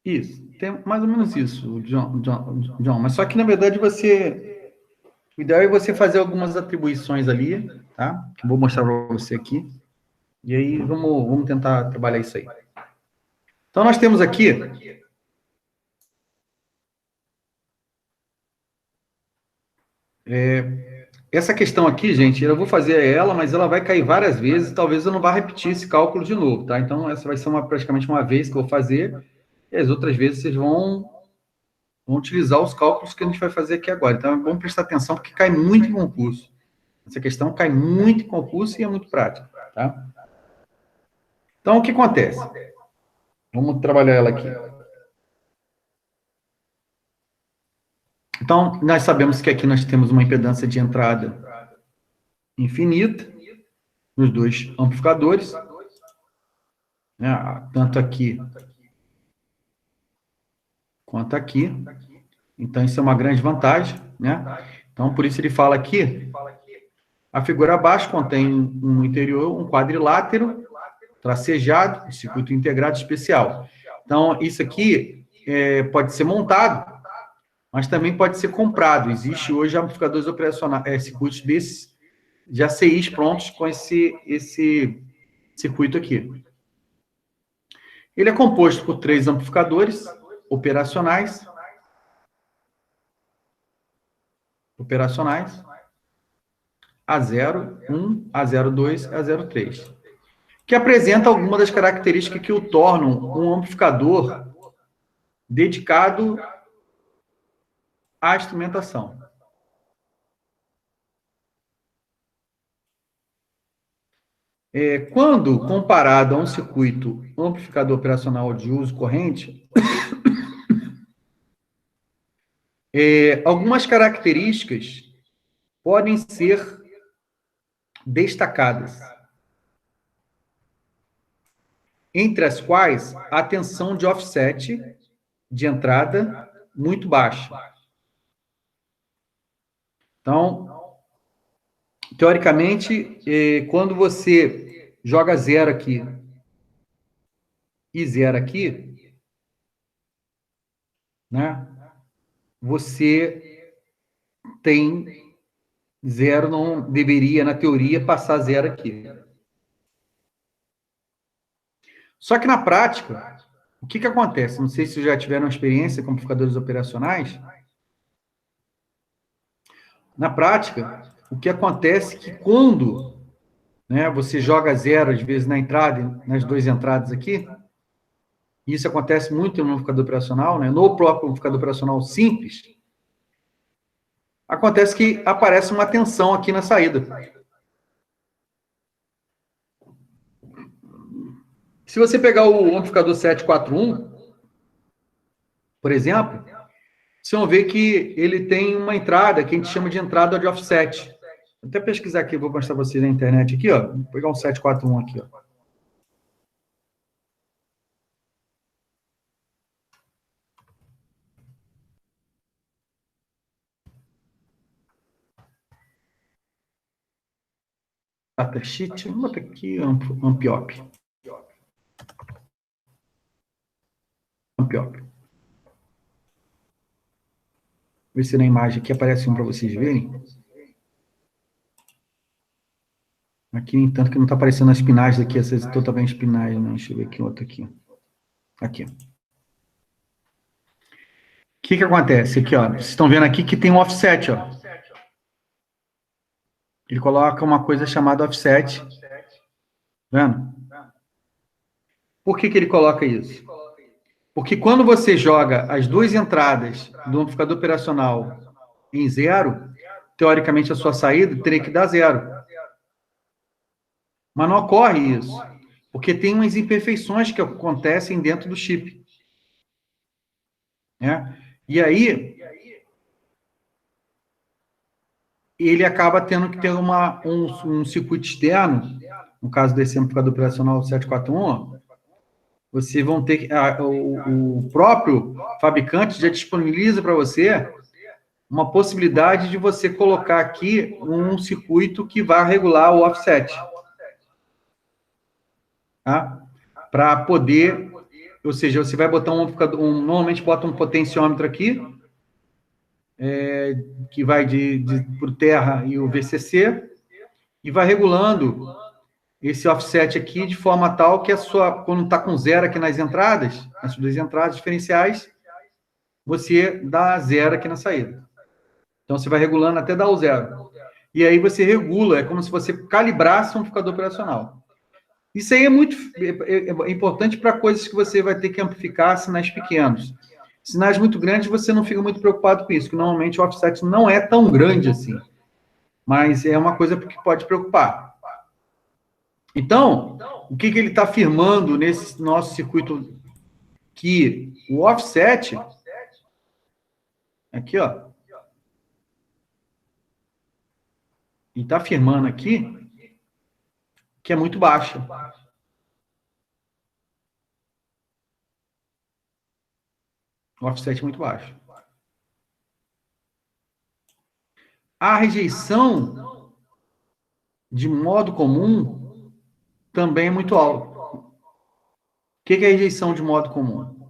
Isso, tem mais ou menos isso, John. Mas só que, na verdade, o ideal é você fazer algumas atribuições ali, tá? Que eu vou mostrar para você aqui. E aí, vamos tentar trabalhar isso aí. Então, nós temos aqui... essa questão aqui, gente, eu vou fazer ela, mas ela vai cair várias vezes, talvez eu não vá repetir esse cálculo de novo, tá? Então, essa vai ser praticamente uma vez que eu vou fazer, e as outras vezes vocês vão utilizar os cálculos que a gente vai fazer aqui agora. Então, é bom prestar atenção, porque cai muito em concurso. Essa questão cai muito em concurso e é muito prática, tá? Então, o que acontece? Vamos trabalhar ela aqui. Então, nós sabemos que aqui nós temos uma impedância de entrada infinita nos dois amplificadores, né? Tanto aqui quanto aqui. Então, isso é uma grande vantagem, né? Então, por isso ele fala aqui, a figura abaixo contém no interior um quadrilátero tracejado, circuito integrado especial. Então, isso aqui pode ser montado, mas também pode ser comprado. Existe hoje amplificadores operacionais, circuitos desses, de ACIs prontos com esse circuito aqui. Ele é composto por 3 amplificadores operacionais, A0, 1, A02, A03, que apresenta algumas das características que o tornam um amplificador dedicado à instrumentação. Quando comparado a um circuito amplificador operacional de uso corrente, algumas características podem ser destacadas, entre as quais a tensão de offset de entrada muito baixa. Então, teoricamente, quando você joga 0 aqui e 0 aqui, né, você tem 0, não deveria, na teoria, passar 0 aqui. Só que na prática, o que acontece? Não sei se vocês já tiveram experiência com amplificadores operacionais. Na prática, o que acontece é que quando, né, você joga 0, às vezes, na entrada, nas 2 entradas aqui, isso acontece muito no amplificador operacional, né, no próprio amplificador operacional simples, acontece que aparece uma tensão aqui na saída. Se você pegar o amplificador 741, por exemplo, vocês vão ver que ele tem uma entrada que a gente chama de entrada de offset. Vou até pesquisar aqui, vou mostrar para vocês na internet aqui, ó. Vou pegar um 741 aqui, ó. Datasheet, vamos botar aqui, Ampiop. Ver se na imagem aqui aparece um para vocês verem. Aqui, no entanto, que não está aparecendo as pinagens aqui, essas totalmente pinagens, não. Deixa eu ver aqui outro aqui. Aqui. O que acontece aqui, ó? Vocês estão vendo aqui que tem um offset, ó. Ele coloca uma coisa chamada offset. Tá vendo? Por que ele coloca isso? Porque quando você joga as 2 entradas do amplificador operacional em 0, teoricamente a sua saída teria que dar 0. Mas não ocorre isso, porque tem umas imperfeições que acontecem dentro do chip, né? E aí, ele acaba tendo que ter um circuito externo, no caso desse amplificador operacional 741, vocês vão ter que, o próprio fabricante já disponibiliza para você uma possibilidade de você colocar aqui um circuito que vai regular o offset. Tá? Para poder, ou seja, você vai botar um amplificador, normalmente bota um potenciômetro aqui, que vai para o terra e o VCC, e vai regulando esse offset aqui de forma tal que quando está com zero aqui nas entradas, nas duas entradas diferenciais, você dá zero aqui na saída. Então, você vai regulando até dar o zero. E aí você regula, é como se você calibrasse um amplificador operacional. Isso aí é muito importante para coisas que você vai ter que amplificar, sinais pequenos. Sinais muito grandes, você não fica muito preocupado com isso, porque normalmente o offset não é tão grande assim. Mas é uma coisa que pode preocupar. Então, o que ele está afirmando nesse nosso circuito? Que o offset, aqui, ó, ele está afirmando aqui que é muito baixa. O offset é muito baixo. A rejeição de modo comum também é muito alta. O que é a rejeição de modo comum?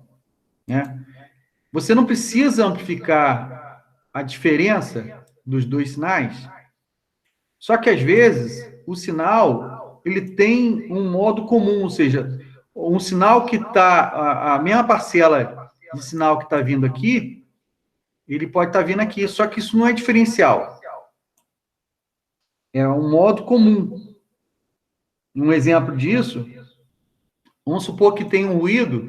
Você não precisa amplificar a diferença dos dois sinais, só que às vezes o sinal ele tem um modo comum, ou seja, um sinal que está, a mesma parcela de sinal que está vindo aqui, ele pode estar vindo aqui, só que isso não é diferencial. É um modo comum. Um exemplo disso, vamos supor que tem um ruído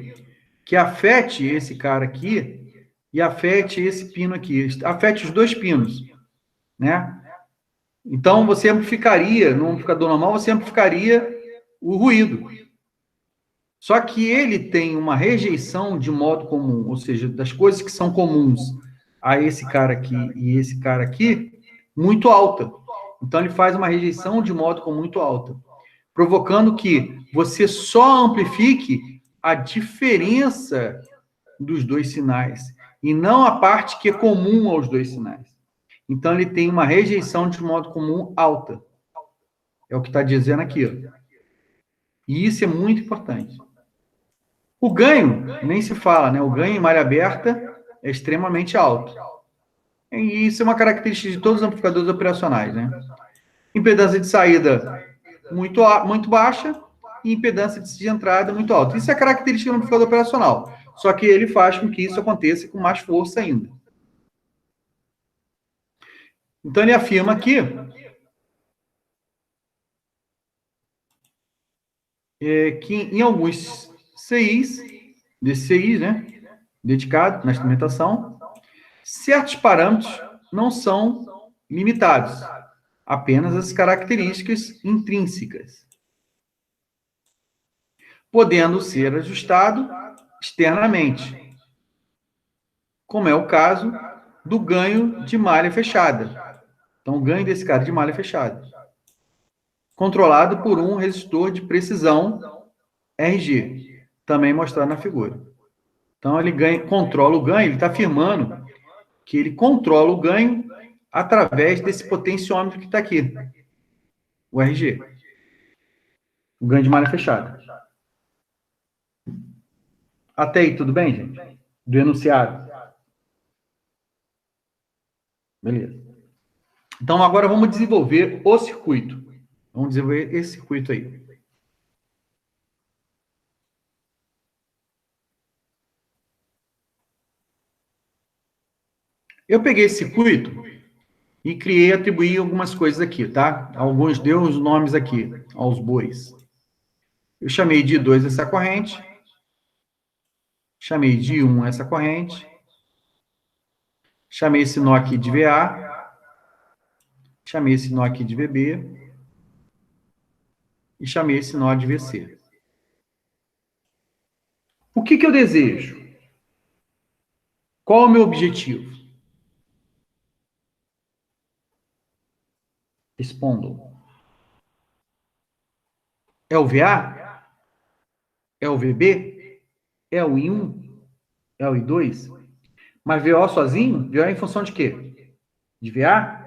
que afete esse cara aqui e afete esse pino aqui, afete os dois pinos, né? Então, você amplificaria, no amplificador normal, você amplificaria o ruído. Só que ele tem uma rejeição de modo comum, ou seja, das coisas que são comuns a esse cara aqui e esse cara aqui, muito alta. Então, ele faz uma rejeição de modo comum muito alta, provocando que você só amplifique a diferença dos dois sinais, e não a parte que é comum aos dois sinais. Então, ele tem uma rejeição de modo comum alta. É o que está dizendo aqui. Ó. E isso é muito importante. O ganho, nem se fala, né? O ganho em malha aberta é extremamente alto. E isso é uma característica de todos os amplificadores operacionais, né? Impedância de saída muito baixa e impedância de entrada muito alta. Isso é característica do amplificador operacional. Só que ele faz com que isso aconteça com mais força ainda. Então, ele afirma aqui que em alguns CIs, desses CIs, né, dedicados na instrumentação, certos parâmetros não são limitados, apenas as características intrínsecas, podendo ser ajustado externamente, como é o caso do ganho de malha fechada. Então, o ganho desse cara de malha fechada, controlado por um resistor de precisão RG, também mostrado na figura. Então, ele controla o ganho, ele está afirmando que ele controla o ganho através desse potenciômetro que está aqui, o RG, o ganho de malha fechada. Até aí, tudo bem, gente? Do enunciado. Beleza. Então, agora vamos desenvolver o circuito. Vamos desenvolver esse circuito aí. Eu peguei esse circuito e criei, atribuí algumas coisas aqui, tá? Alguns deu os nomes aqui, aos bois. Eu chamei de 2 essa corrente, chamei de 1 essa corrente, chamei esse nó aqui de VA, chamei esse nó aqui de VB e chamei esse nó de VC. O que eu desejo? Qual é o meu objetivo? Respondam. É o VA? É o VB? É o I1? É o I2? Mas VO sozinho? VO é em função de quê? De VA?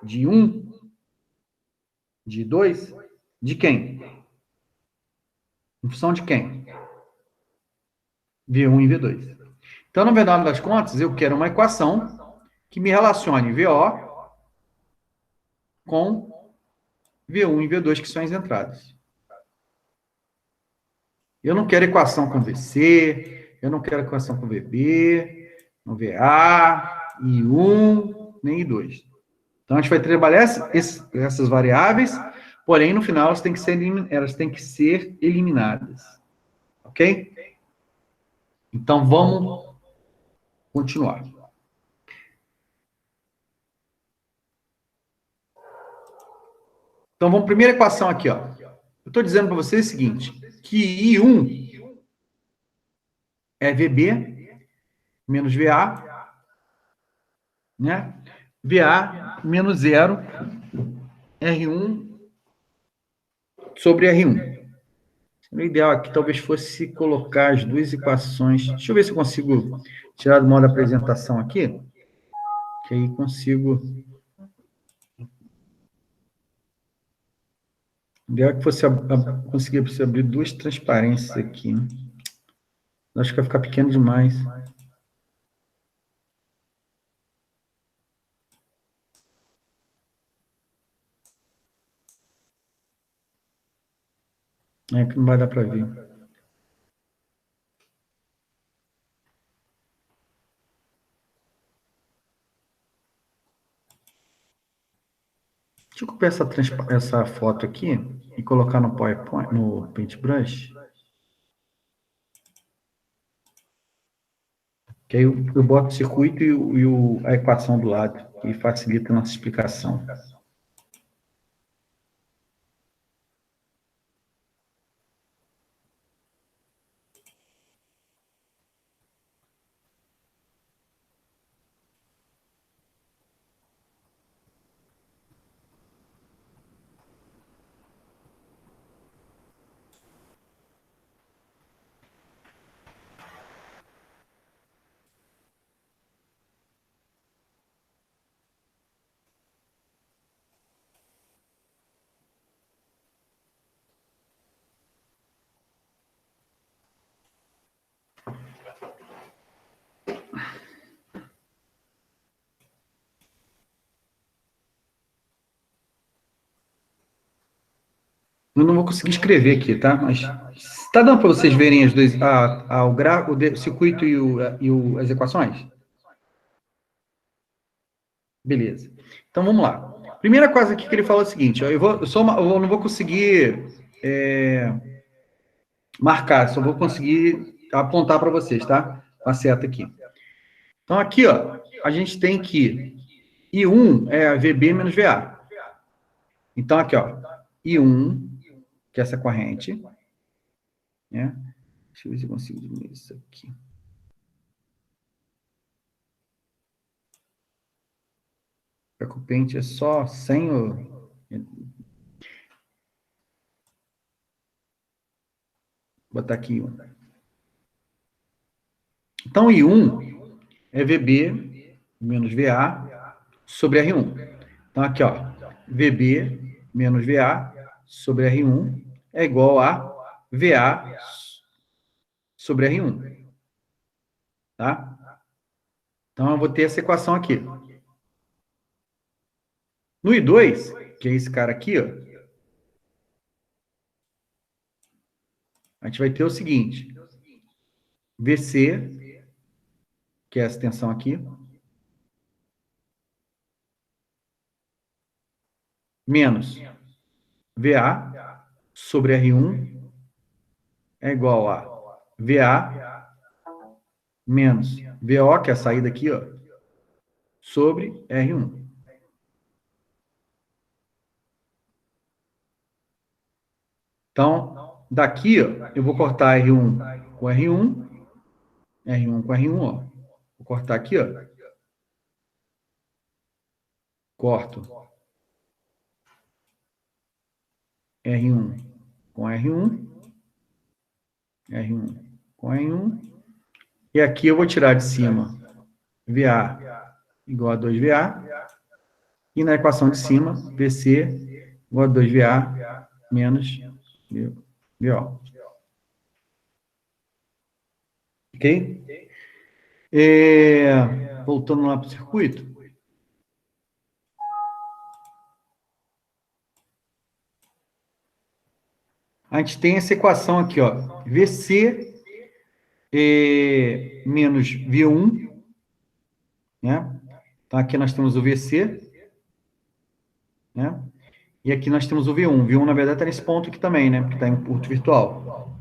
De I1? De I2? De quem? Em função de quem? V1 e V2. Então, na verdade das contas, eu quero uma equação que me relacione VO com V1 e V2, que são as entradas. Eu não quero equação com VC, eu não quero equação com VB, no VA, I1, nem I2. Então, a gente vai trabalhar essas variáveis, porém, no final, elas têm que ser eliminadas. Ok? Então, vamos continuar. Então, vamos, primeira equação aqui, ó. Eu estou dizendo para vocês o seguinte, que I1 é VB menos VA, né? VA menos 0, R1 sobre R1. O ideal aqui talvez fosse colocar as duas equações. Deixa eu ver se eu consigo tirar do modo apresentação aqui, que aí consigo. O ideal é que fosse conseguir abrir duas transparências aqui. Né? Acho que vai ficar pequeno demais. É que não vai dar para ver. Deixa eu copiar essa foto aqui e colocar no PowerPoint, no Paintbrush. Que aí eu boto o circuito e a equação do lado, e facilita a nossa explicação. Eu não vou conseguir escrever aqui, tá? Mas está dando para vocês verem as duas, o circuito e as equações? Beleza. Então, vamos lá. Primeira coisa aqui que ele fala é o seguinte, ó, eu não vou conseguir marcar, só vou conseguir apontar para vocês, tá? Com a seta aqui. Então, aqui, ó, a gente tem que I1 é a VB menos VA. Então, aqui, ó, I1, que é essa corrente, né? Deixa eu ver se eu consigo diminuir isso aqui. O pente é só sem o... Vou botar aqui I1. Então, I1 é VB menos VA sobre R1. Então, aqui, ó, VB menos VA sobre R1 é igual a VA sobre R1. Tá? Então, eu vou ter essa equação aqui. No I2, que é esse cara aqui, ó, a gente vai ter o seguinte. VC, que é essa tensão aqui, menos VA sobre R1 é igual a VA menos VO, que é a saída aqui, ó, sobre R1. Então, daqui, ó, eu vou cortar R1 com R1, R1 com R1, ó. Vou cortar aqui, ó. Corto R1 com R1, R1 com R1, e aqui eu vou tirar de cima VA igual a 2VA, e na equação de cima, VC igual a 2VA menos VO. Ok? Voltando lá para o circuito. A gente tem essa equação aqui, ó. VC menos V1, né? Então, aqui nós temos o VC, né? E aqui nós temos o V1. V1, na verdade, está nesse ponto aqui também, né? Porque está em curto virtual.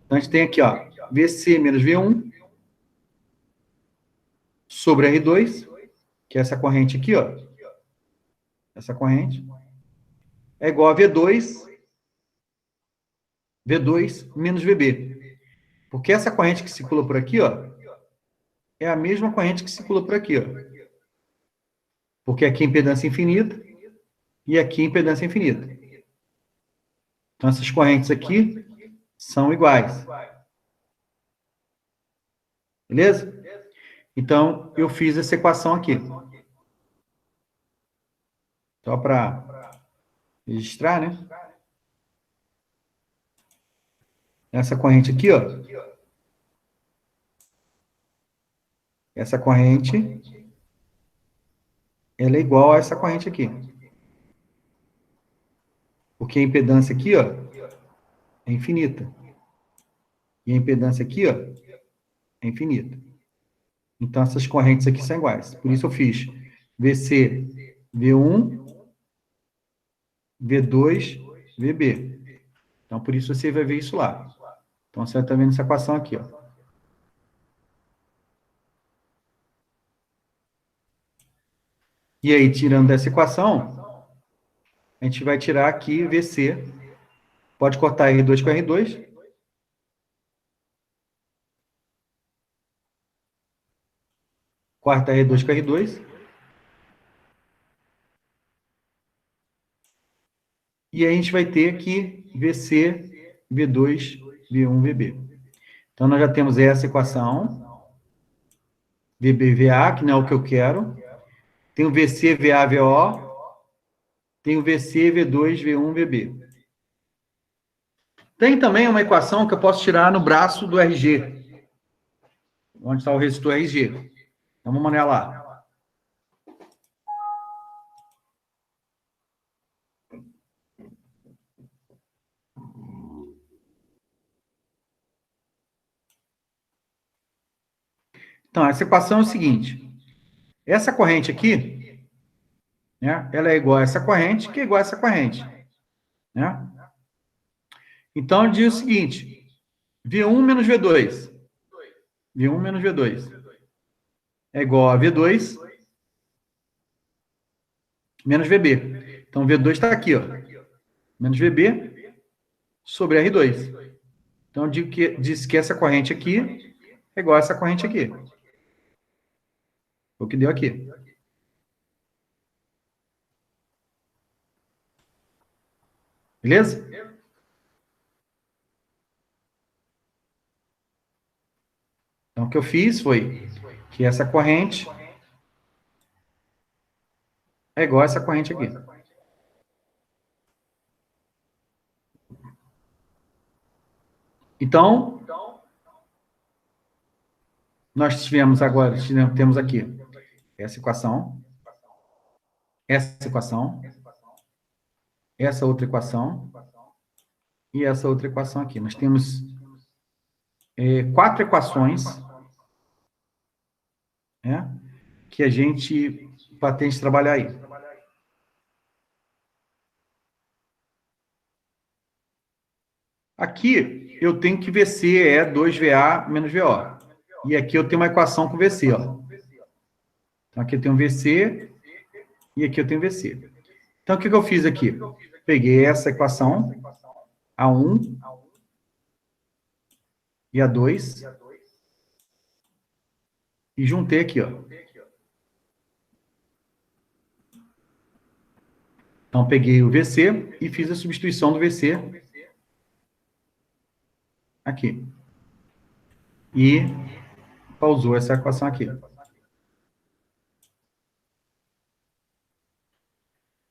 Então, a gente tem aqui, ó, VC menos V1 sobre R2, que é essa corrente aqui, ó. Essa corrente é igual a V2 menos VB. Porque essa corrente que circula por aqui, ó, é a mesma corrente que circula por aqui, ó. Porque aqui é impedância infinita e aqui é impedância infinita. Então, essas correntes aqui são iguais. Beleza? Então, eu fiz essa equação aqui. Só para registrar, né? Essa corrente aqui, ó. Essa corrente, ela é igual a essa corrente aqui. Porque a impedância aqui, ó, é infinita. E a impedância aqui, ó, é infinita. Então, essas correntes aqui são iguais. Por isso eu fiz VC, V1, V2, VB. Então, por isso você vai ver isso lá. Então, você está vendo essa equação aqui, ó. E aí, tirando dessa equação, a gente vai tirar aqui VC. Pode cortar R2 com R2. Corta R2 com R2. E aí a gente vai ter aqui VC, V2, V1, VB. Então, nós já temos essa equação. VB, VA, que não é o que eu quero. Tem o VC, VA, VO. Tem o VC, V2, V1, VB. Tem também uma equação que eu posso tirar no braço do RG. Onde está o resistor RG. Então, vamos olhar lá. Então, essa equação é o seguinte. Essa corrente aqui, né, ela é igual a essa corrente, que é igual a essa corrente. Né? Então, diz o seguinte. V1 menos V2. V1 menos V2 é igual a V2 menos VB. Então, V2 está aqui, ó. Menos VB sobre R2. Então, diz que essa corrente aqui é igual a essa corrente aqui. O que deu aqui. Beleza? Então, o que eu fiz foi que essa corrente é igual a essa corrente aqui. Então, nós tivemos agora, temos aqui essa equação, essa outra equação e essa outra equação aqui. Nós temos 4 equações, né, que a gente pretende trabalhar aí. Aqui, eu tenho que VC é 2VA menos VO. E aqui eu tenho uma equação com VC, ó. Então, aqui eu tenho VC e aqui eu tenho VC. Então, o que eu fiz aqui? Peguei essa equação, A1 e A2, e juntei aqui, ó. Então, peguei o VC e fiz a substituição do VC aqui. E pausou essa equação aqui.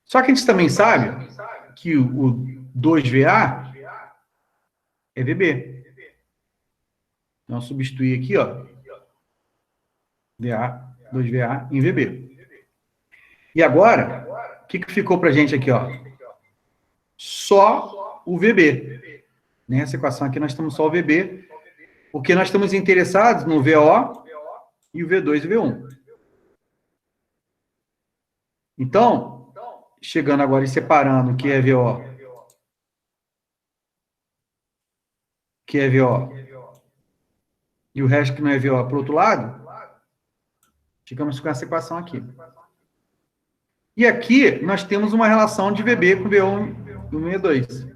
Só que a gente também sabe que o 2VA é VB. Então, substituir aqui, ó, VA, 2VA em VB. E agora, o que ficou para a gente aqui, ó? Só o VB. Nessa equação aqui, nós temos só o VB, porque nós estamos interessados no VO e o V2 e o V1. Então, chegando agora e separando o que é VO, que é VO, e o resto que não é VO para o outro lado, ficamos com essa equação aqui. E aqui nós temos uma relação de VB com V1 e V2.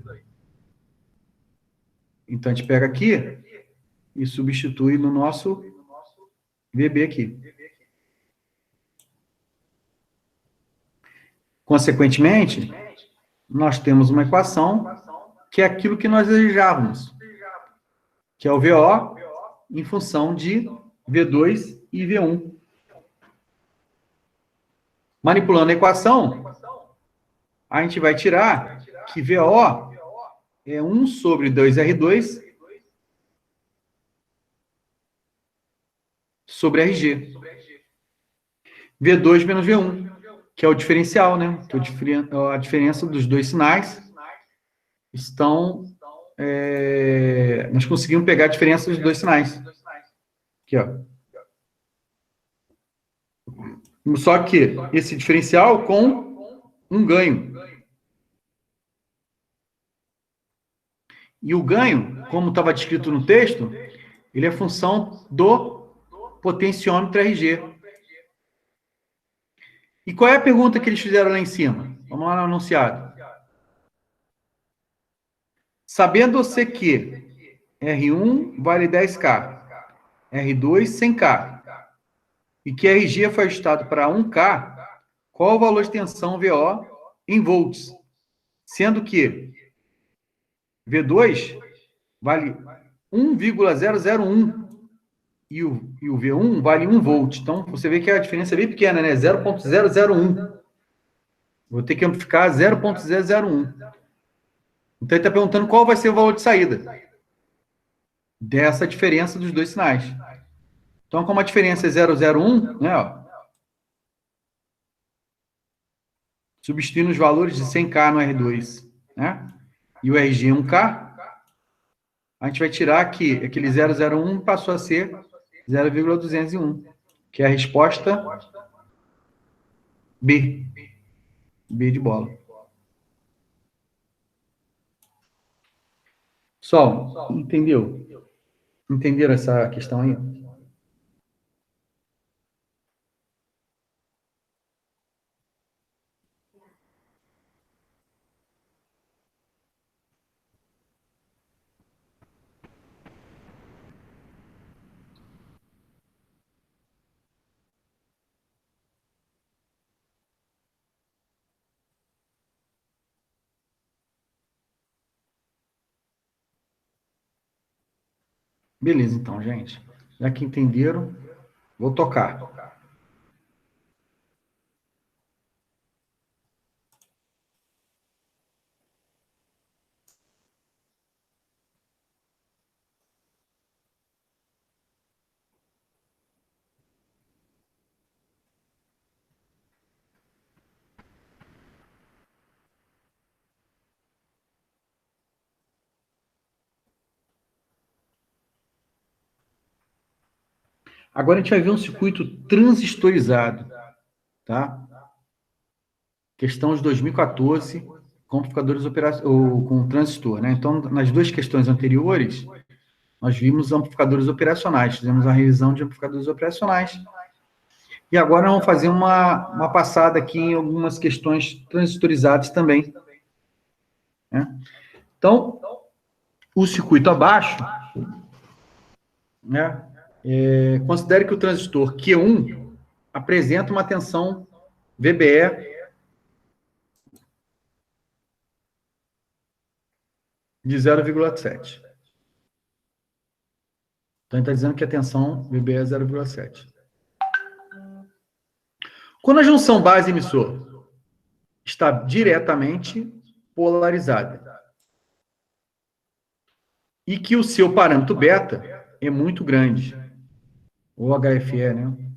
Então, a gente pega aqui e substitui no nosso VB aqui. Consequentemente, nós temos uma equação que é aquilo que nós desejávamos, que é o VO em função de V2 e V1. Manipulando a equação, a gente vai tirar que VO é 1 sobre 2R2 sobre RG. V2 menos V1, que é o diferencial, né? Que a diferença dos dois sinais estão... nós conseguimos pegar a diferença dos dois sinais. Aqui, ó. Só que esse diferencial com um ganho. E o ganho, como estava descrito no texto, ele é função do potenciômetro RG. E qual é a pergunta que eles fizeram lá em cima? Vamos lá no anunciado. Sabendo você que R1 vale 10K, R2 100K, e que RG foi ajustado para 1K, qual o valor de tensão VO em volts? Sendo que V2 vale 1,001 e o V1 vale 1 volt. Então, você vê que a diferença é bem pequena, né? 0,001. Vou ter que amplificar 0,001. Então, ele está perguntando qual vai ser o valor de saída dessa diferença dos dois sinais. Então, como a diferença é 0,01, né, ó, substituindo os valores de 100K no R2, né, e o RG 1K, a gente vai tirar aqui, aquele 0,01 passou a ser 0,201, que é a resposta B. B de bola. Pessoal, entendeu? Entenderam essa questão aí? Beleza, então, gente. Já que entenderam, vou tocar. Agora a gente vai ver um circuito transistorizado, tá? Questão de 2014, com amplificadores ou com transistor, né? Então, nas duas questões anteriores, nós vimos amplificadores operacionais, fizemos a revisão de amplificadores operacionais. E agora vamos fazer uma passada aqui em algumas questões transistorizadas também, né? Então, o circuito abaixo, né? Considere que o transistor Q1 apresenta uma tensão VBE de 0,7. Então, ele está dizendo que a tensão VBE é 0,7. Quando a junção base-emissor está diretamente polarizada e que o seu parâmetro beta é muito grande, ou HFE, né?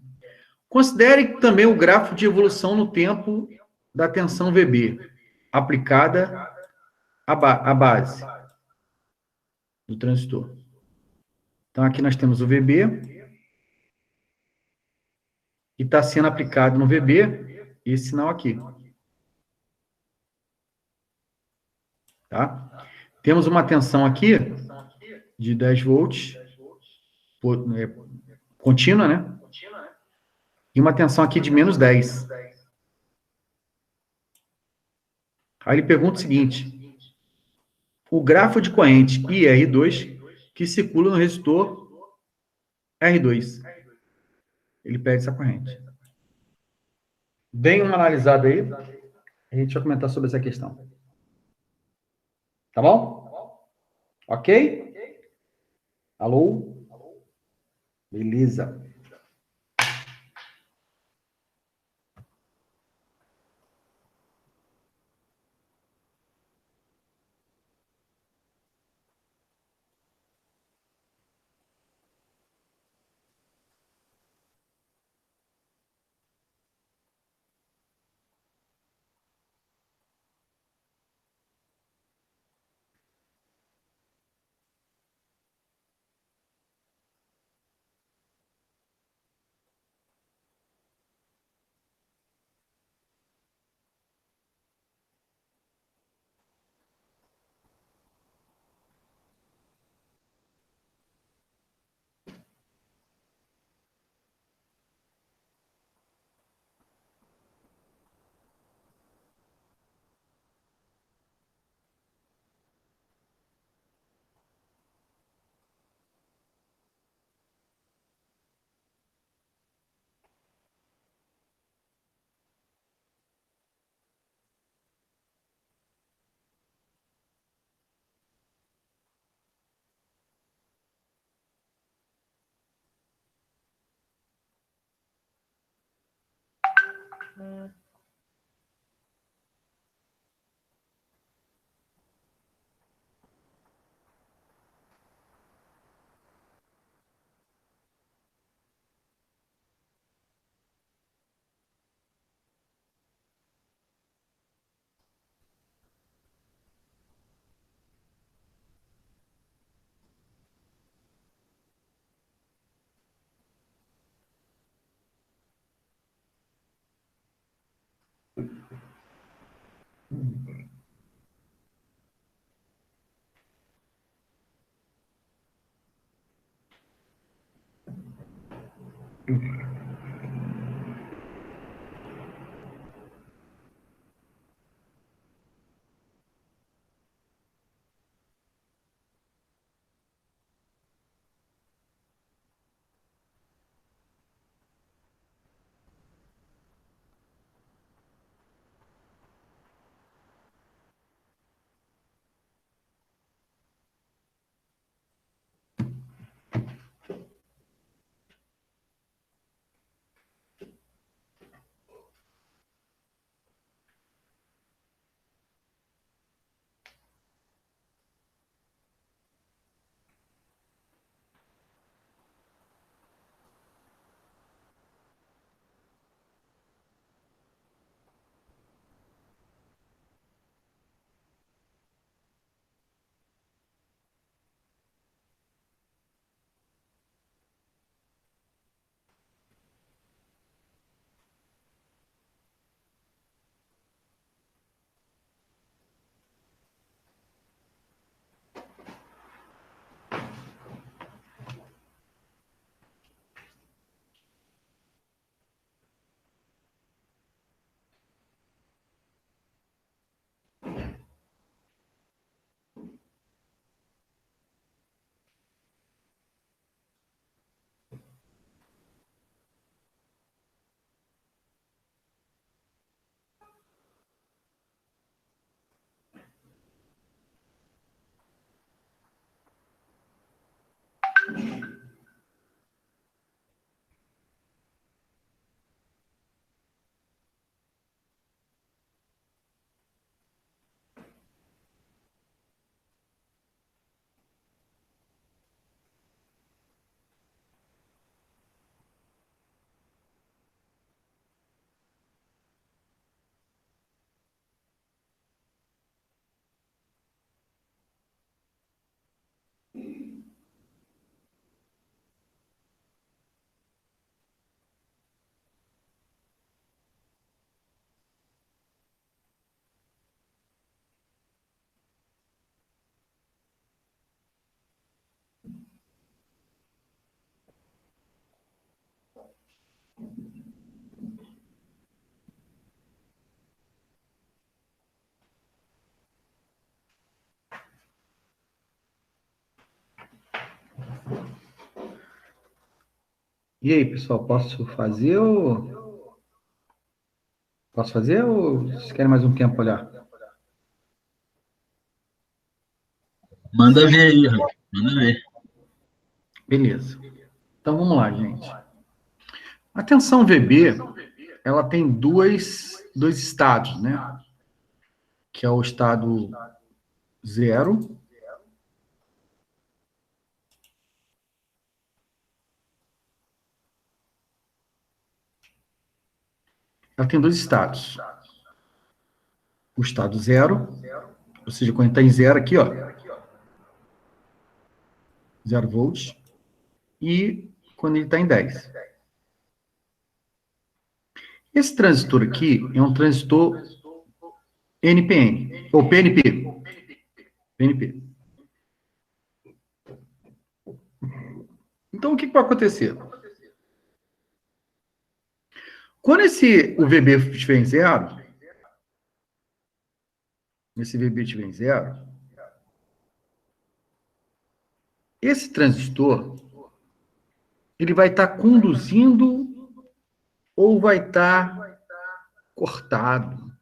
Considere também o gráfico de evolução no tempo da tensão VB aplicada à base do transistor. Então, aqui nós temos o VB, e está sendo aplicado no VB esse sinal aqui. Tá? Temos uma tensão aqui de 10 volts, contínua, né? E uma tensão aqui de menos 10. Aí ele pergunta o seguinte: o grafo de corrente IR2 que circula no resistor R2. Ele pede essa corrente. Dê uma analisada aí, a gente vai comentar sobre essa questão. Tá bom? Ok? Alô? Beleza. E aí, pessoal, posso fazer ou... Posso fazer ou vocês querem mais um tempo olhar? Manda ver aí, Rafa. Manda ver. Beleza. Então, vamos lá, gente. A tensão VB, ela tem dois estados, né? Que é o estado 0 ela tem dois estados. O estado 0, ou seja, quando está em 0 aqui, ó, 0 volts, e quando ele está em 10. Esse transistor aqui é um transistor NPN, ou PNP. PNP. Então, o que vai acontecer? Quando o VB estiver em 0, esse transistor, ele vai estar conduzindo ou vai estar cortado?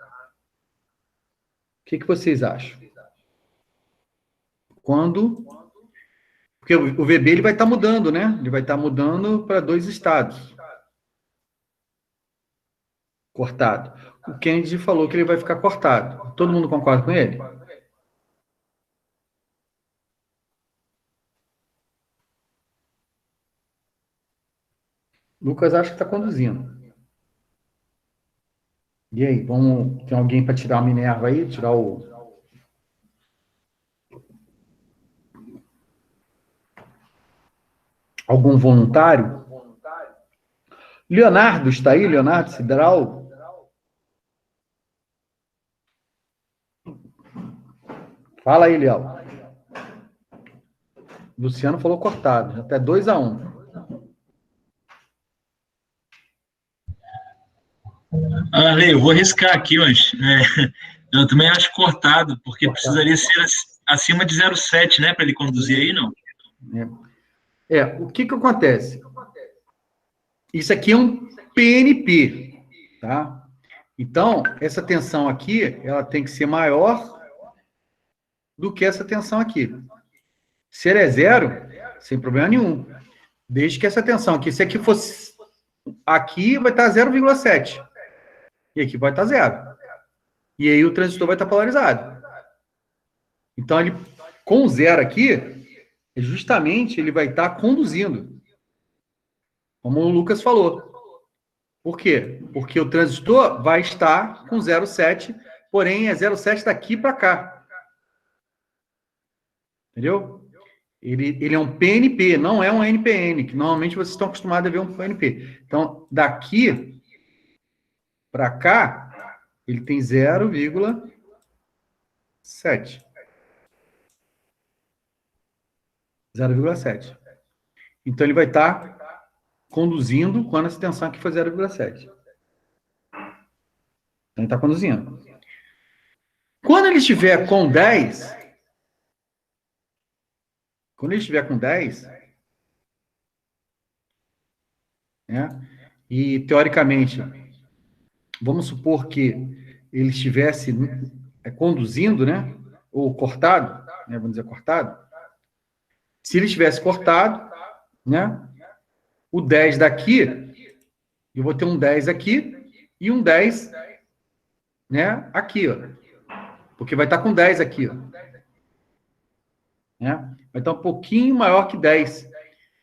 O que vocês acham? Porque o VB ele vai estar mudando, né? Ele vai estar mudando para dois estados. Cortado. O Kennedy falou que ele vai ficar cortado. Todo mundo concorda com ele? Lucas acha que está conduzindo. E aí, tem alguém para tirar a Minerva aí? Tirar algum voluntário? Leonardo está aí? Leonardo Sidral? Fala aí, Léo. Luciano falou cortado. Até 2-1. Lê, eu vou arriscar aqui, mas eu também acho cortado, porque precisaria ser acima de 0,7, né, para ele conduzir aí, não? O que acontece? Isso aqui é um PNP, tá? Então, essa tensão aqui, ela tem que ser maior do que essa tensão aqui. Se ela é 0, sem problema nenhum. Desde que essa tensão aqui, se aqui fosse... Aqui vai estar 0,7. E aqui vai estar 0. E aí o transistor vai estar polarizado. Então, ele, com 0 aqui, justamente ele vai estar conduzindo. Como o Lucas falou. Por quê? Porque o transistor vai estar com 0,7, porém é 0,7 daqui para cá. Entendeu? Ele é um PNP, não é um NPN, que normalmente vocês estão acostumados a ver um PNP. Então, daqui para cá, ele tem 0,7. 0,7. Então, ele vai estar conduzindo quando essa tensão aqui for 0,7. Então, ele está conduzindo. Quando ele estiver com 10... Quando ele estiver com 10, né, e, teoricamente, vamos supor que ele estivesse conduzindo, né, ou cortado, né, vamos dizer cortado. Se ele estivesse cortado, né, o 10 daqui, eu vou ter um 10 aqui e um 10, né, aqui, ó. Porque vai estar com 10 aqui, ó. Né? Vai estar um pouquinho maior que 10,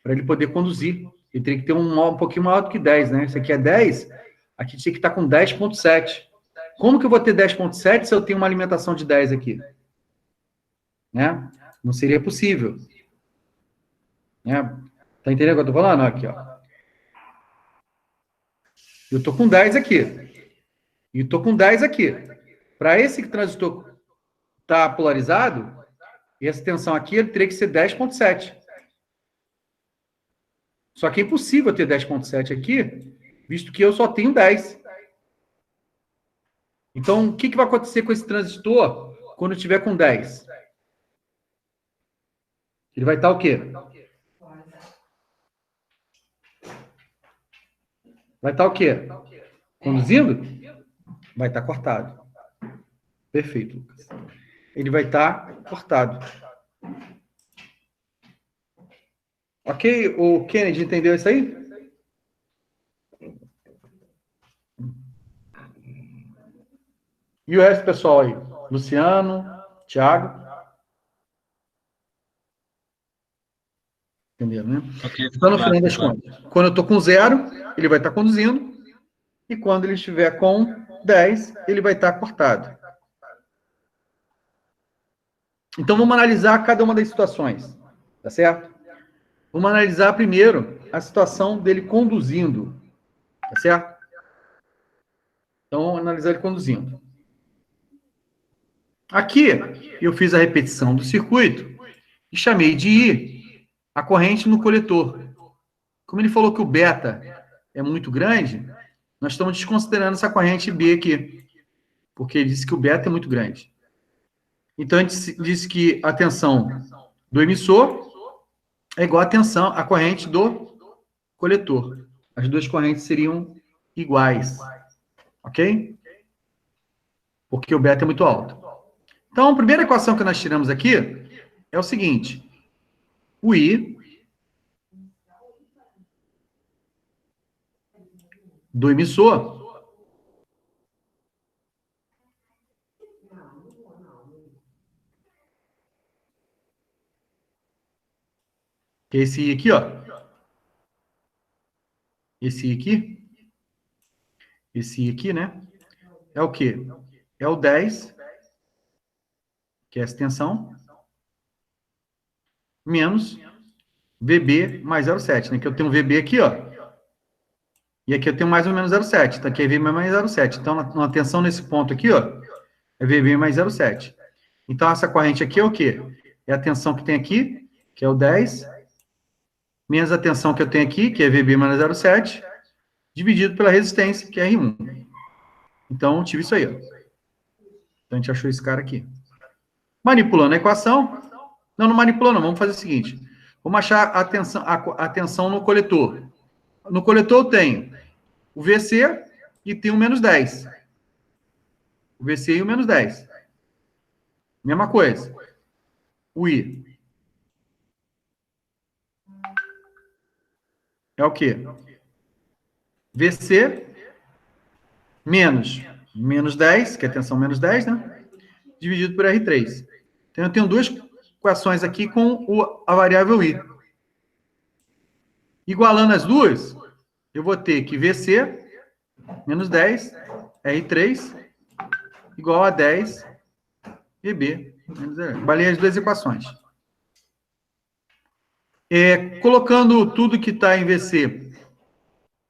para ele poder conduzir. Ele teria que ter um pouquinho maior do que 10, né? Isso aqui é 10, aqui tinha que estar com 10,7. Como que eu vou ter 10,7 se eu tenho uma alimentação de 10 aqui? Né? Não seria possível. Né? Tá entendendo o que eu tô falando? Aqui, ó. Eu tô com 10 aqui. E tô com 10 aqui. Para esse transistor estar polarizado, essa tensão aqui ele teria que ser 10,7. Só que é impossível ter 10,7 aqui, visto que eu só tenho 10. Então, o que vai acontecer com esse transistor quando eu estiver com 10? Ele vai estar o quê? Vai estar o quê? Conduzindo? Vai estar cortado. Perfeito, Lucas. Ele vai estar cortado. Ok? O Kennedy entendeu isso aí? E o resto, pessoal aí? Luciano, Thiago. Entenderam, né? Ok, Então, no claro, final das claro. contas, quando eu estou com 0, ele vai estar conduzindo. E quando ele estiver com 10, ele vai estar cortado. Então, vamos analisar cada uma das situações. Tá certo? Vamos analisar primeiro a situação dele conduzindo. Tá certo? Então, vamos analisar ele conduzindo. Aqui, eu fiz a repetição do circuito e chamei de I a corrente no coletor. Como ele falou que o beta é muito grande, nós estamos desconsiderando essa corrente B aqui, porque ele disse que o beta é muito grande. Então, a gente disse que a tensão do emissor é igual à corrente do coletor. As duas correntes seriam iguais. Ok? Porque o beta é muito alto. Então, a primeira equação que nós tiramos aqui é o seguinte. O I do emissor que é esse I aqui, ó. Esse I aqui. Esse I aqui, né? É o quê? É o 10, que é essa tensão, menos VB mais 0,7, né? Que eu tenho um VB aqui, ó. E aqui eu tenho mais ou menos 0,7. Então, aqui é VB mais 0,7. Então, uma tensão nesse ponto aqui, ó, é VB mais 0,7. Então, essa corrente aqui é o quê? É a tensão que tem aqui, que é o 10, menos a tensão que eu tenho aqui, que é VB menos 0,7, dividido pela resistência, que é R1. Então, tive isso aí, ó. Então, a gente achou esse cara aqui. Manipulando a equação. Não, não manipulando, não. Vamos fazer o seguinte. Vamos achar a tensão no coletor. No coletor eu tenho o VC e tem o menos 10. O VC e o menos 10. Mesma coisa. O I é o quê? VC menos 10, que é a tensão menos 10, né? Dividido por R3. Então, eu tenho duas equações aqui com a variável I. Igualando as duas, eu vou ter que VC menos 10, R3, igual a 10, VB menos R. Balei as duas equações. Colocando tudo que está em VC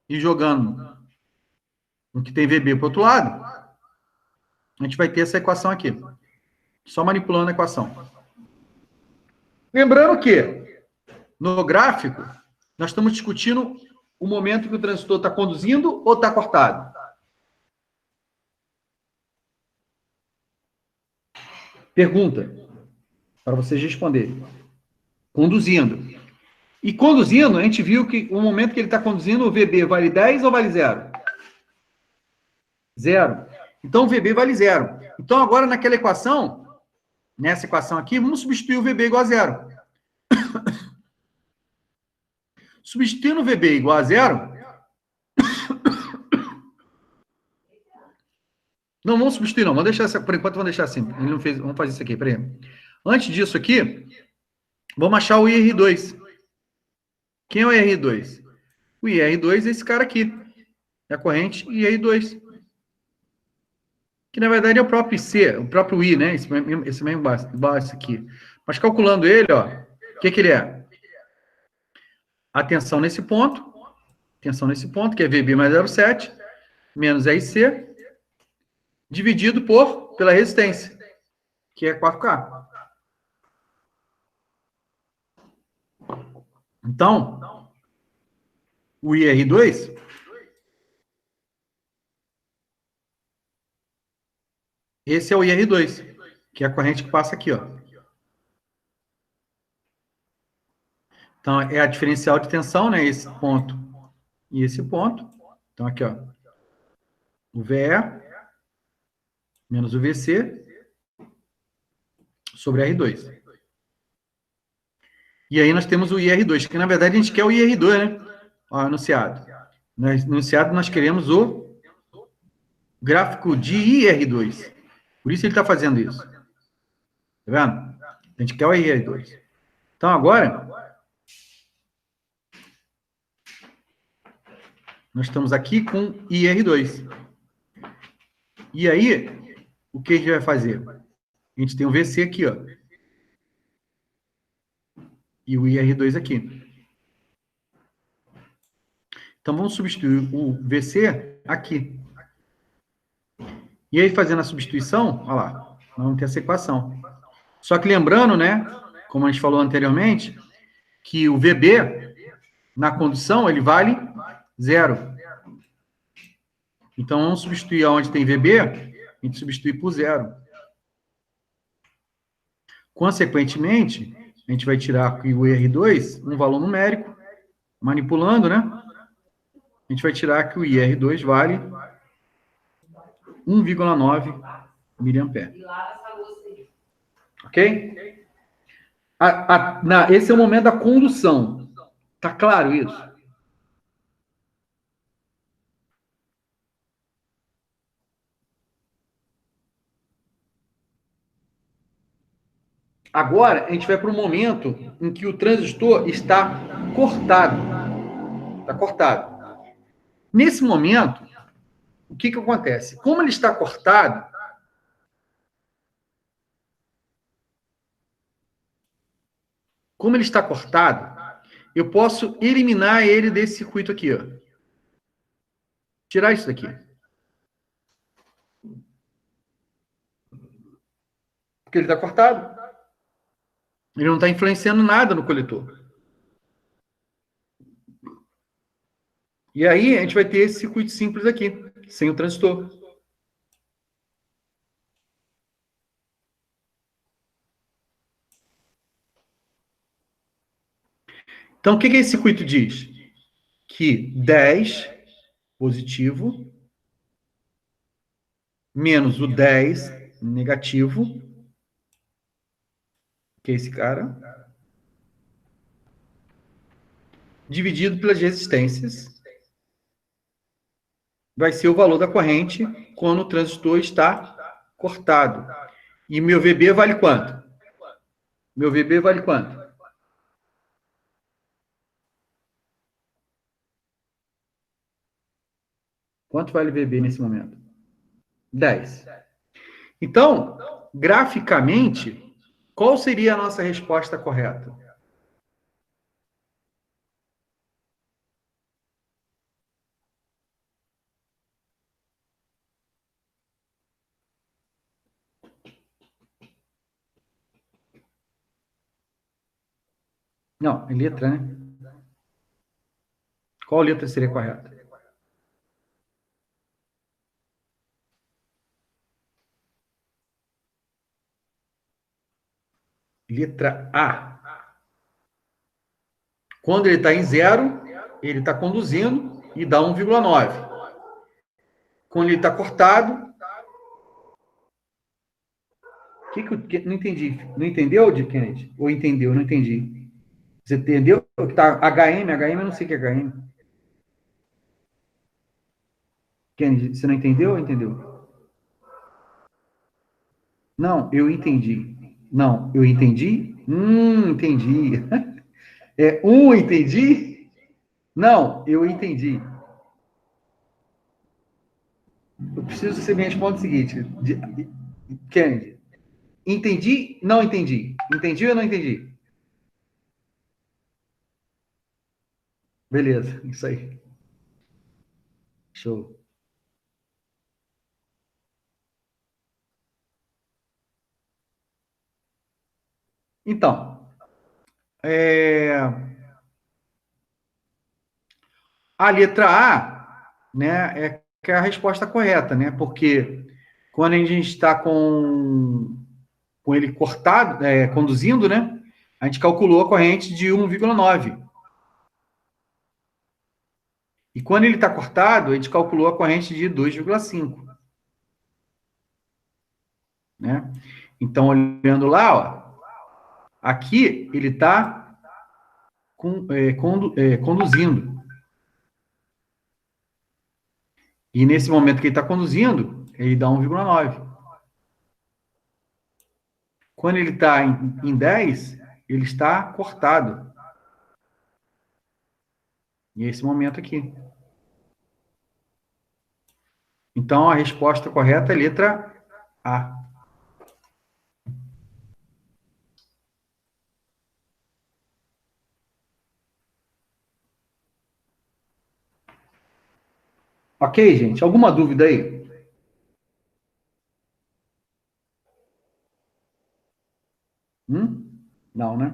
e jogando o que tem VB para o outro lado, a gente vai ter essa equação aqui. Só manipulando a equação. Lembrando que, no gráfico, nós estamos discutindo o momento que o transistor está conduzindo ou está cortado. Pergunta, para vocês responderem. Conduzindo. E conduzindo, a gente viu que o momento que ele está conduzindo, o VB vale 10 ou vale 0? 0. Então, o VB vale 0. Então, agora, naquela equação, nessa equação aqui, vamos substituir o VB igual a 0. Substituindo o VB igual a 0... Não, vamos substituir, não. Vamos deixar essa, por enquanto, vamos deixar assim. Ele não fez, vamos fazer isso aqui, peraí. Antes disso aqui, vamos achar o IR2. Quem é o IR2? O IR2 é esse cara aqui. É a corrente IR2. Que, na verdade, é o próprio IC, o próprio I, né? Esse mesmo base aqui. Mas calculando ele, ó, o que ele é? a tensão nesse ponto, que é VB mais 0,7, menos RC, dividido pela resistência, que é 4K. Então, o IR2 esse é o IR2, que é a corrente que passa aqui, ó. Então, é a diferencial de tensão, né? Esse ponto e esse ponto. Então, aqui, ó. O VE menos o VC sobre R2. E aí nós temos o IR2, que na verdade a gente quer o IR2, né? Ó, enunciado. No enunciado nós queremos o gráfico de IR2. Por isso ele está fazendo isso. Tá vendo? A gente quer o IR2. Então agora, nós estamos aqui com IR2. E aí, o que a gente vai fazer? A gente tem o VC aqui, ó. E o IR2 aqui. Então, vamos substituir o VC aqui. E aí, fazendo a substituição, olha lá, nós vamos ter essa equação. Só que lembrando, né, como a gente falou anteriormente, que o VB, na condução, ele vale 0. Então, vamos substituir onde tem VB, a gente substitui por 0. Consequentemente, a gente vai tirar aqui o IR2, um valor numérico, manipulando, né? A gente vai tirar que o IR2 vale 1,9 miliampere. Ok? Esse é o momento da condução. Tá claro isso? Agora, a gente vai para o momento em que o transistor está cortado. Está cortado. Nesse momento, o que acontece? Como ele está cortado, eu posso eliminar ele desse circuito aqui, ó. Tirar isso daqui. Porque ele está cortado. Ele não está influenciando nada no coletor. E aí, a gente vai ter esse circuito simples aqui, sem o transistor. Então, o que esse circuito diz? Que 10 positivo menos o 10 negativo, que é esse cara, dividido pelas resistências, vai ser o valor da corrente quando o transistor está cortado. E meu VB vale quanto? Meu VB vale quanto? Quanto vale VB nesse momento? 10. Então, graficamente, qual seria a nossa resposta correta? Não, é letra, né? Qual letra seria correta? Letra A. Quando ele está em 0, ele está conduzindo e dá 1,9. Quando ele está cortado... não entendi. Não entendeu, de Kennedy? Ou entendeu? Não entendi. Você entendeu? Tá, HM, eu não sei o que é HM. Kennedy, você não entendeu ou entendeu? Não, eu entendi. Não, eu entendi? Entendi. Entendi? Não, eu entendi. Eu preciso que você me responda o seguinte. Kennedy, entendi? Não entendi. Entendi ou não entendi? Beleza, isso aí. Show. Então, a letra A, né, é que é a resposta correta, né? Porque quando a gente está com ele cortado, conduzindo, né? A gente calculou a corrente de 1,9. E quando ele está cortado, a gente calculou a corrente de 2,5. Né? Então, olhando lá, ó, aqui ele está conduzindo. E nesse momento que ele está conduzindo, ele dá 1,9. Quando ele está em 10, ele está cortado. E é esse momento aqui. Então, a resposta correta é a letra A. Ok, gente? Alguma dúvida aí? Não, né?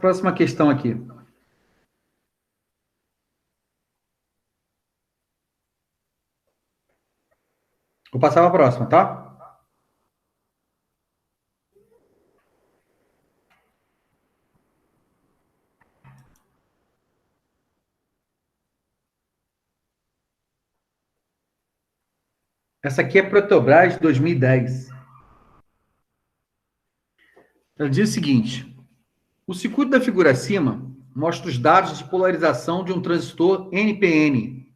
Próxima questão aqui. Vou passar para a próxima, tá? Essa aqui é Petrobras 2010. Ela diz o seguinte: o circuito da figura acima mostra os dados de polarização de um transistor NPN.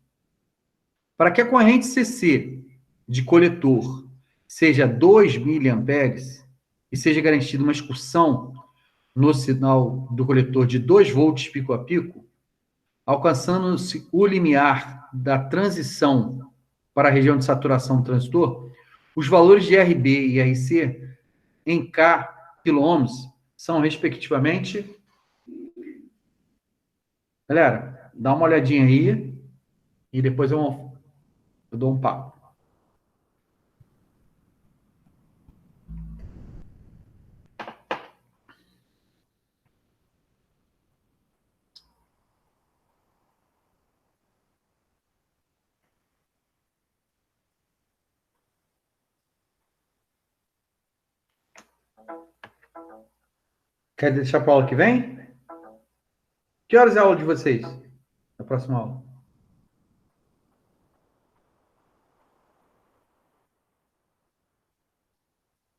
Para que a corrente CC de coletor seja 2 miliamperes e seja garantida uma excursão no sinal do coletor de 2 volts pico a pico, alcançando-se o limiar da transição para a região de saturação do transistor, os valores de RB e RC em K quilômetros são, respectivamente... Galera, dá uma olhadinha aí e depois eu dou um papo. Quer deixar para a aula que vem? Que horas é a aula de vocês? A próxima aula?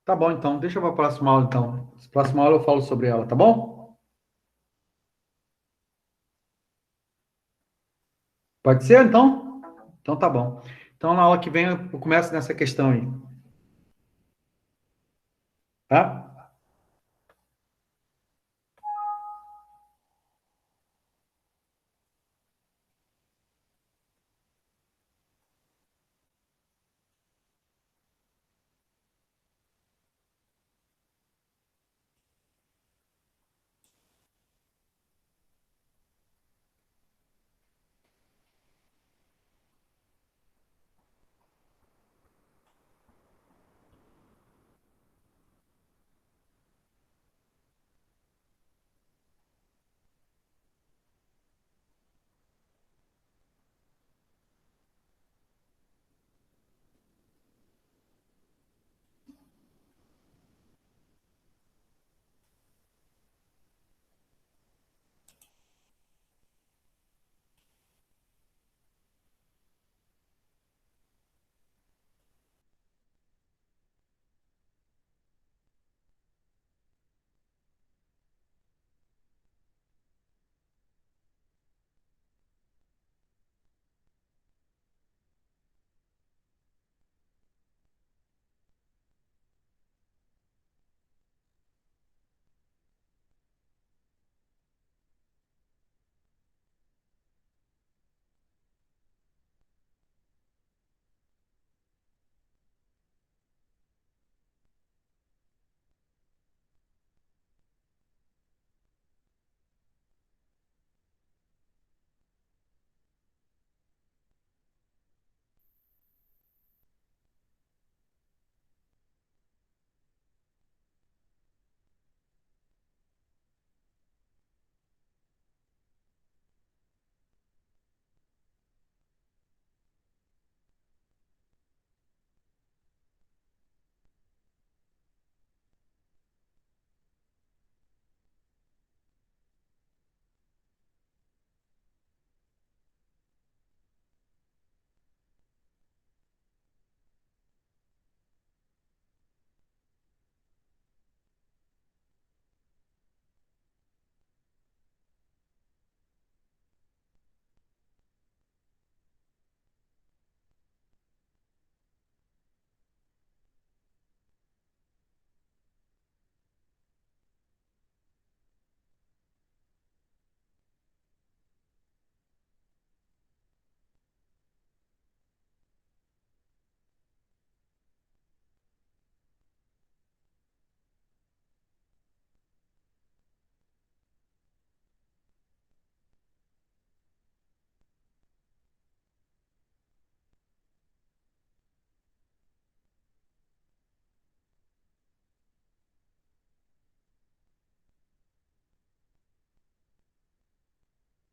Tá bom, então. Deixa para a próxima aula, então. Na próxima aula eu falo sobre ela, tá bom? Pode ser, então? Então tá bom. Então, na aula que vem eu começo nessa questão aí. Tá?